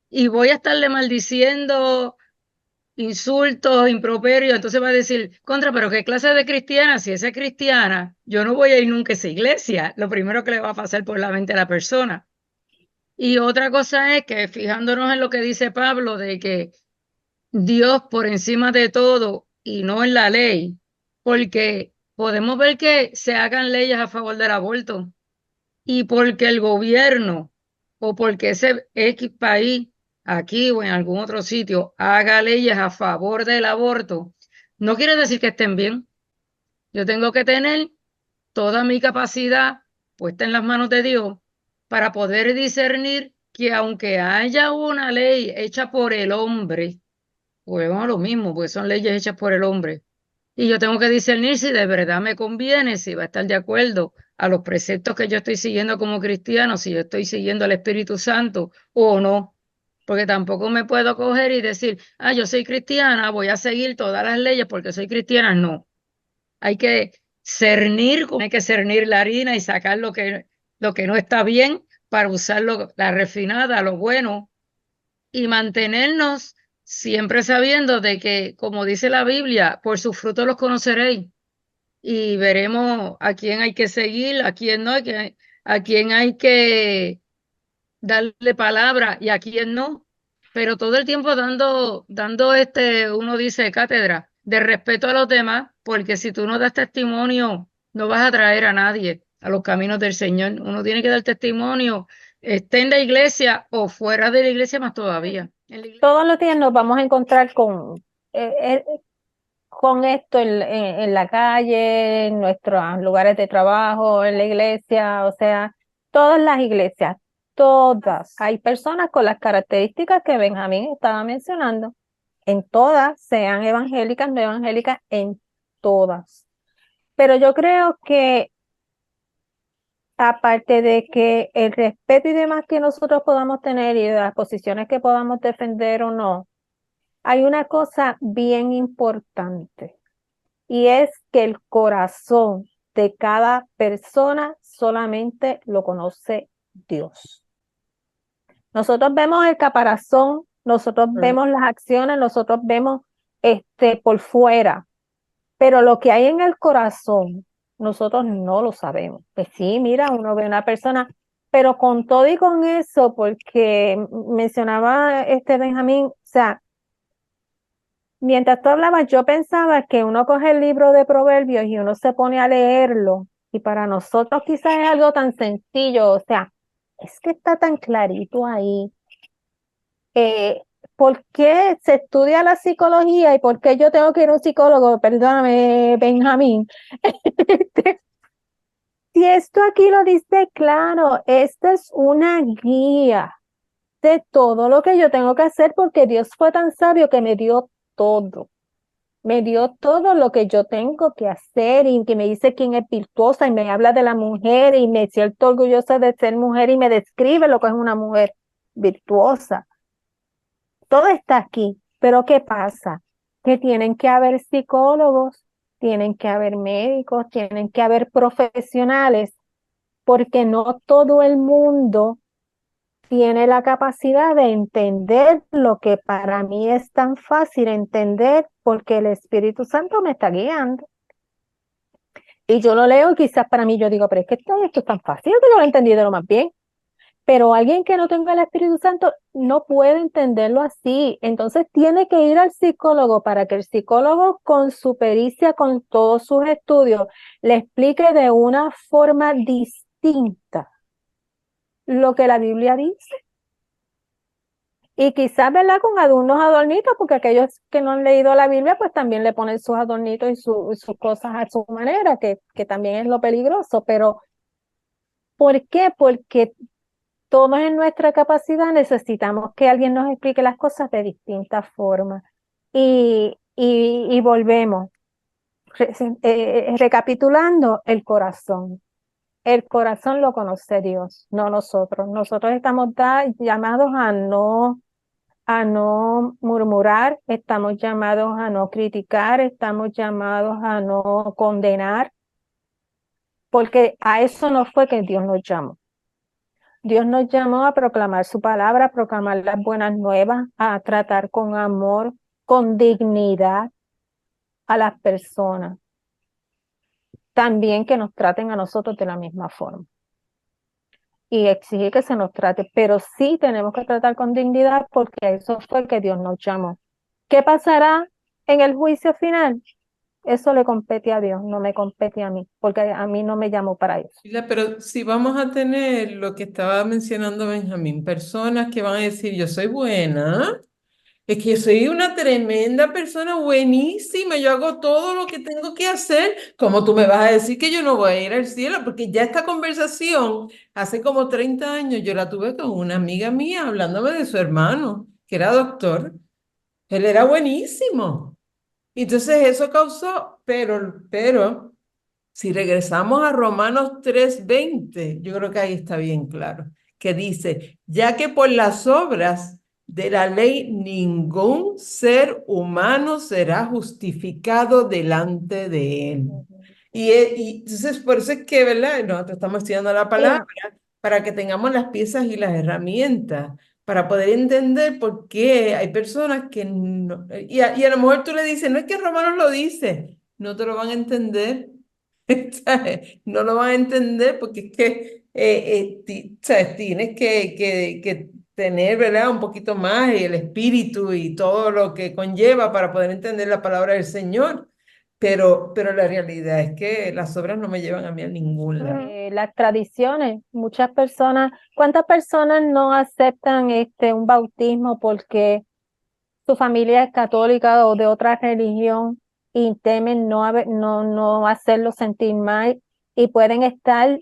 y voy a estarle maldiciendo insultos, improperios, entonces va a decir, contra, pero ¿qué clase de cristiana? Si esa es cristiana, yo no voy a ir nunca a esa iglesia. Lo primero que le va a pasar por la mente a la persona. Y otra cosa es que fijándonos en lo que dice Pablo, de que Dios por encima de todo y no en la ley, porque podemos ver que se hagan leyes a favor del aborto y porque el gobierno o porque ese X país, aquí o en algún otro sitio, haga leyes a favor del aborto, no quiere decir que estén bien. Yo tengo que tener toda mi capacidad puesta en las manos de Dios para poder discernir que aunque haya una ley hecha por el hombre, volvemos a lo mismo, porque son leyes hechas por el hombre, y yo tengo que discernir si de verdad me conviene, si va a estar de acuerdo a los preceptos que yo estoy siguiendo como cristiano, si yo estoy siguiendo al Espíritu Santo o no. Porque tampoco me puedo coger y decir, ah, yo soy cristiana, voy a seguir todas las leyes porque soy cristiana. No. Hay que cernir, hay que cernir la harina y sacar lo que no está bien, para usarlo, la refinada, lo bueno, y mantenernos siempre sabiendo de que, como dice la Biblia, por sus frutos los conoceréis y veremos a quién hay que seguir, a quién no, a quién hay que darle palabra y a quién no. Pero todo el tiempo dando uno dice cátedra, de respeto a los demás, porque si tú no das testimonio, no vas a traer a nadie a los caminos del Señor. Uno tiene que dar testimonio, esté en la iglesia o fuera de la iglesia más todavía. Todos los días nos vamos a encontrar con esto en la calle, en nuestros lugares de trabajo, en la iglesia, o sea, todas las iglesias, todas. Hay personas con las características que Benjamín estaba mencionando, en todas, sean evangélicas, no evangélicas, en todas. Pero yo creo que aparte de que el respeto y demás que nosotros podamos tener y de las posiciones que podamos defender o no, hay una cosa bien importante y es que el corazón de cada persona solamente lo conoce Dios. Nosotros vemos el caparazón, nosotros vemos las acciones, nosotros vemos por fuera, pero lo que hay en el corazón, nosotros no lo sabemos. Pues sí, mira, uno ve una persona, pero con todo y con eso, porque mencionaba Benjamín, o sea, mientras tú hablabas, yo pensaba que uno coge el libro de Proverbios y uno se pone a leerlo, y para nosotros quizás es algo tan sencillo, o sea, es que está tan clarito ahí. ¿Por qué se estudia la psicología y por qué yo tengo que ir a un psicólogo? Perdóname, Benjamín. Si esto aquí lo dice claro, esta es una guía de todo lo que yo tengo que hacer porque Dios fue tan sabio que me dio todo. Me dio todo lo que yo tengo que hacer y que me dice quién es virtuosa y me habla de la mujer y me siento orgullosa de ser mujer y me describe lo que es una mujer virtuosa. Todo está aquí, pero ¿qué pasa? Que tienen que haber psicólogos, tienen que haber médicos, tienen que haber profesionales, porque no todo el mundo tiene la capacidad de entender lo que para mí es tan fácil entender porque el Espíritu Santo me está guiando. Y yo lo leo y quizás para mí yo digo, pero es que esto es tan fácil que yo lo he entendido lo más bien. Pero alguien que no tenga el Espíritu Santo no puede entenderlo así. Entonces tiene que ir al psicólogo para que el psicólogo con su pericia, con todos sus estudios, le explique de una forma distinta lo que la Biblia dice. Y quizás, ¿verdad? Con algunos adornitos, porque aquellos que no han leído la Biblia, pues también le ponen sus adornitos y sus cosas a su manera, que también es lo peligroso. Pero, ¿por qué? Porque todos en nuestra capacidad necesitamos que alguien nos explique las cosas de distintas formas. Y volvemos, recapitulando, el corazón. El corazón lo conoce Dios, no nosotros. Nosotros estamos llamados a no murmurar, estamos llamados a no criticar, estamos llamados a no condenar, porque a eso no fue que Dios nos llamó. Dios nos llamó a proclamar su palabra, a proclamar las buenas nuevas, a tratar con amor, con dignidad a las personas. También que nos traten a nosotros de la misma forma. Y exigir que se nos trate, pero sí tenemos que tratar con dignidad porque a eso fue que Dios nos llamó. ¿Qué pasará en el juicio final? Eso le compete a Dios, no me compete a mí, porque a mí no me llamó para eso. Pero si vamos a tener lo que estaba mencionando Benjamín, personas que van a decir, yo soy buena, es que yo soy una tremenda persona, buenísima, yo hago todo lo que tengo que hacer, ¿cómo tú me vas a decir que yo no voy a ir al cielo? Porque ya esta conversación, hace como 30 años, yo la tuve con una amiga mía hablándome de su hermano, que era doctor. Él era buenísimo. Entonces eso causó, pero si regresamos a Romanos 3:20, yo creo que ahí está bien claro, que dice, ya que por las obras de la ley ningún ser humano será justificado delante de él. Y entonces, por eso es que, ¿verdad? Nosotros estamos estudiando la palabra para que tengamos las piezas y las herramientas, para poder entender por qué hay personas que no, y a lo mejor tú le dices, no es que Romanos lo dice, no te lo van a entender, ¿sabes? No lo van a entender porque es que ¿sabes? Tienes que tener, ¿verdad? Un poquito más el espíritu y todo lo que conlleva para poder entender la palabra del Señor. Pero la realidad es que las obras no me llevan a mí a ningún lado. Las tradiciones, muchas personas, ¿cuántas personas no aceptan un bautismo porque su familia es católica o de otra religión y temen no hacerlo sentir mal y pueden estar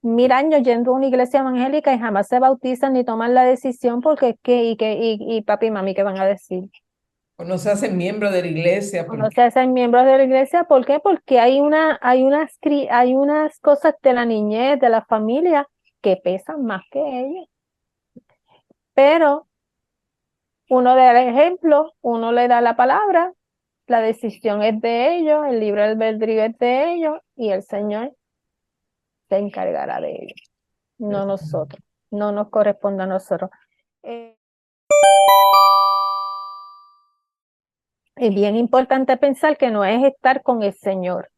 1000 años yendo a una iglesia evangélica y jamás se bautizan ni toman la decisión porque es y papi y mami, ¿qué van a decir? O no se hacen miembros de la iglesia. O no se hacen miembros de la iglesia, ¿por qué? Porque hay unas cosas de la niñez, de la familia, que pesan más que ellos. Pero uno le da el ejemplo, uno le da la palabra, la decisión es de ellos, el libre albedrío es de ellos, y el Señor se encargará de ellos, no nosotros, no nos corresponde a nosotros. Es bien importante pensar que no es estar con el Señor,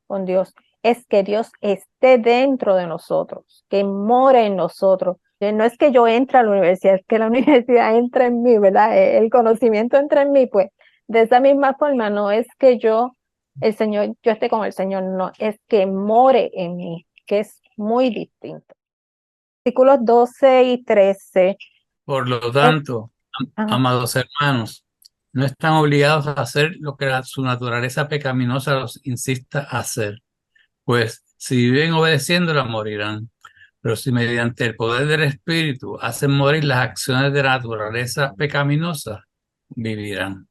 con Dios, es que Dios esté dentro de nosotros, que more en nosotros. No es que yo entre a la universidad, es que la universidad entre en mí, ¿verdad? El conocimiento entra en mí, pues de esa misma forma no es que yo esté con el Señor, no, es que more en mí, que es muy distinto. Versículos 12 y 13. Por lo tanto, amados hermanos, no están obligados a hacer lo que su naturaleza pecaminosa los insista a hacer, pues si viven obedeciéndola morirán. Pero si mediante el poder del Espíritu hacen morir las acciones de la naturaleza pecaminosa, vivirán.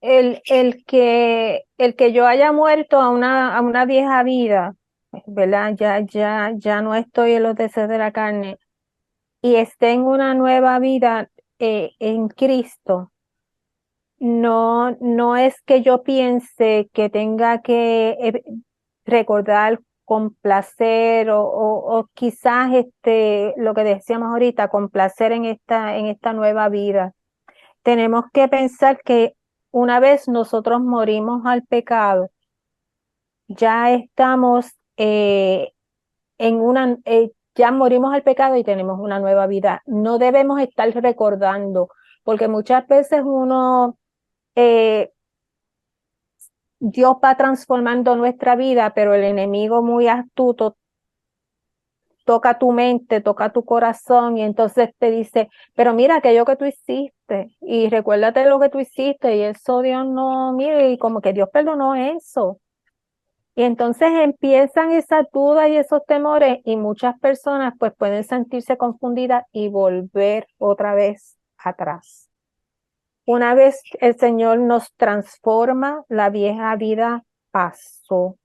El que yo haya muerto a una vieja vida, ¿verdad? Ya no estoy en los deseos de la carne y esté en una nueva vida en Cristo. No es que yo piense que tenga que recordar con placer o quizás lo que decíamos ahorita, con placer en esta nueva vida. Tenemos que pensar que una vez nosotros morimos al pecado, ya estamos ya morimos al pecado y tenemos una nueva vida. No debemos estar recordando, porque muchas veces Dios va transformando nuestra vida, pero el enemigo muy astuto toca tu mente, toca tu corazón y entonces te dice, pero mira aquello que tú hiciste y recuérdate lo que tú hiciste y eso Dios no, mire, y como que Dios perdonó eso. Y entonces empiezan esas dudas y esos temores y muchas personas pues pueden sentirse confundidas y volver otra vez atrás. Una vez el Señor nos transforma, la vieja vida pasó.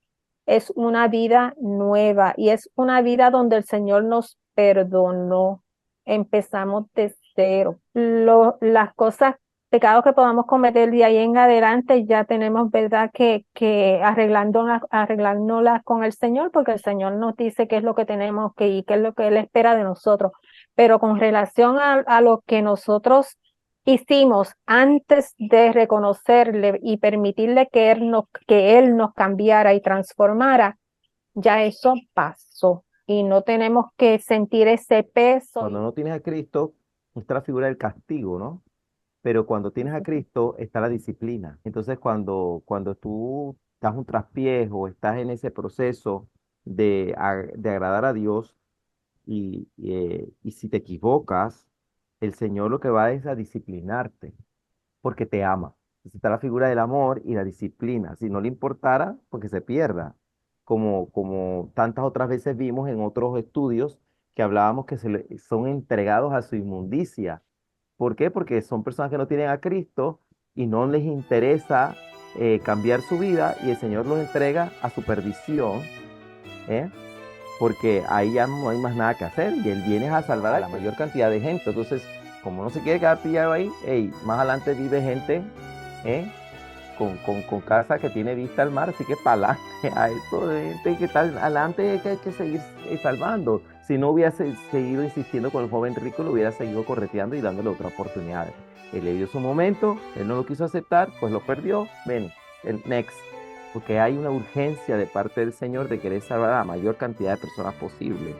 Es una vida nueva y es una vida donde el Señor nos perdonó. Empezamos de cero. Las cosas, pecados que podamos cometer de ahí en adelante, ya tenemos, ¿verdad?, que arreglándolas con el Señor, porque el Señor nos dice qué es lo que tenemos y qué es lo que Él espera de nosotros. Pero con relación a lo que nosotros hicimos antes de reconocerle y permitirle que Él nos cambiara y transformara, ya eso pasó y no tenemos que sentir ese peso. Cuando no tienes a Cristo, está la figura del castigo, ¿no? Pero cuando tienes a Cristo está la disciplina. Entonces, cuando tú das un traspié o estás en ese proceso de agradar a Dios y si te equivocas, el Señor lo que va es a disciplinarte porque te ama. Entonces está la figura del amor y la disciplina. Si no le importara, porque se pierda. Como tantas otras veces vimos en otros estudios que hablábamos que son entregados a su inmundicia. ¿Por qué? Porque son personas que no tienen a Cristo y no les interesa cambiar su vida y el Señor los entrega a su perdición, ¿eh? Porque ahí ya no hay más nada que hacer y Él viene a salvar a la mayor cantidad de gente. Entonces, como no se quiere quedar pillado ahí, más adelante vive gente con casa que tiene vista al mar, así que para adelante, a esto de gente que está adelante que hay que seguir salvando. Si no hubiese seguido insistiendo con el joven rico, lo hubiera seguido correteando y dándole otra oportunidad. Él le dio su momento, él no lo quiso aceptar, pues lo perdió. Ven, el next. Porque hay una urgencia de parte del Señor de querer salvar a la mayor cantidad de personas posible.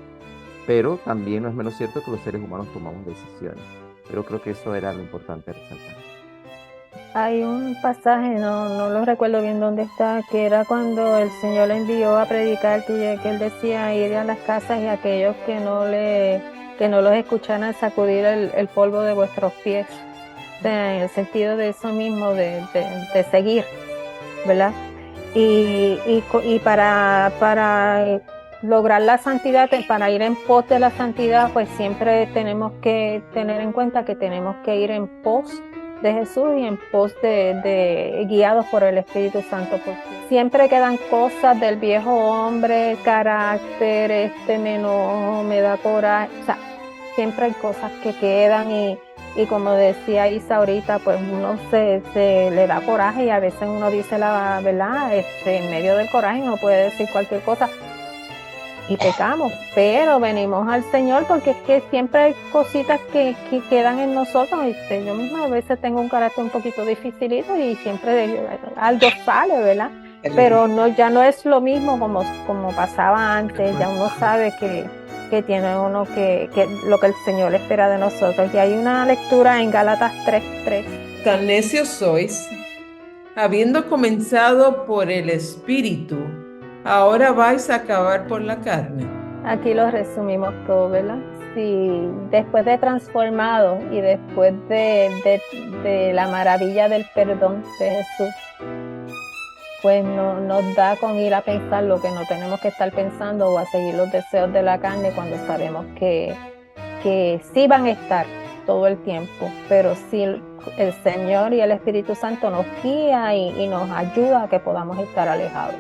Pero también no es menos cierto que los seres humanos tomamos decisiones. Pero creo que eso era lo importante resaltar. Hay un pasaje, no lo recuerdo bien dónde está, que era cuando el Señor le envió a predicar, que él decía ir a las casas y aquellos que no los escucharan sacudir el polvo de vuestros pies. O sea, en el sentido de eso mismo, de seguir, ¿verdad? Y para lograr la santidad, para ir en pos de la santidad, pues siempre tenemos que tener en cuenta que tenemos que ir en pos de Jesús y en pos de guiados por el Espíritu Santo, porque siempre quedan cosas del viejo hombre, carácter, me enojo, me da coraje, o sea, siempre hay cosas que quedan y como decía Isa ahorita, pues uno se le da coraje y a veces uno dice la verdad, en medio del coraje uno puede decir cualquier cosa y pecamos, pero venimos al Señor porque es que siempre hay cositas que quedan en nosotros. Yo misma a veces tengo un carácter un poquito dificilito y siempre algo sale, ¿verdad? Pero ya no es lo mismo como pasaba antes, ya uno sabe que tiene uno que lo que el Señor espera de nosotros. Y hay una lectura en Gálatas 3:3. Tan necios sois, habiendo comenzado por el Espíritu, ahora vais a acabar por la carne. Aquí lo resumimos todo, ¿verdad? Si después de transformado y después de la maravilla del perdón de Jesús, pues nos da con ir a pensar lo que no tenemos que estar pensando o a seguir los deseos de la carne cuando sabemos que sí van a estar todo el tiempo, pero sí el Señor y el Espíritu Santo nos guía y nos ayuda a que podamos estar alejados.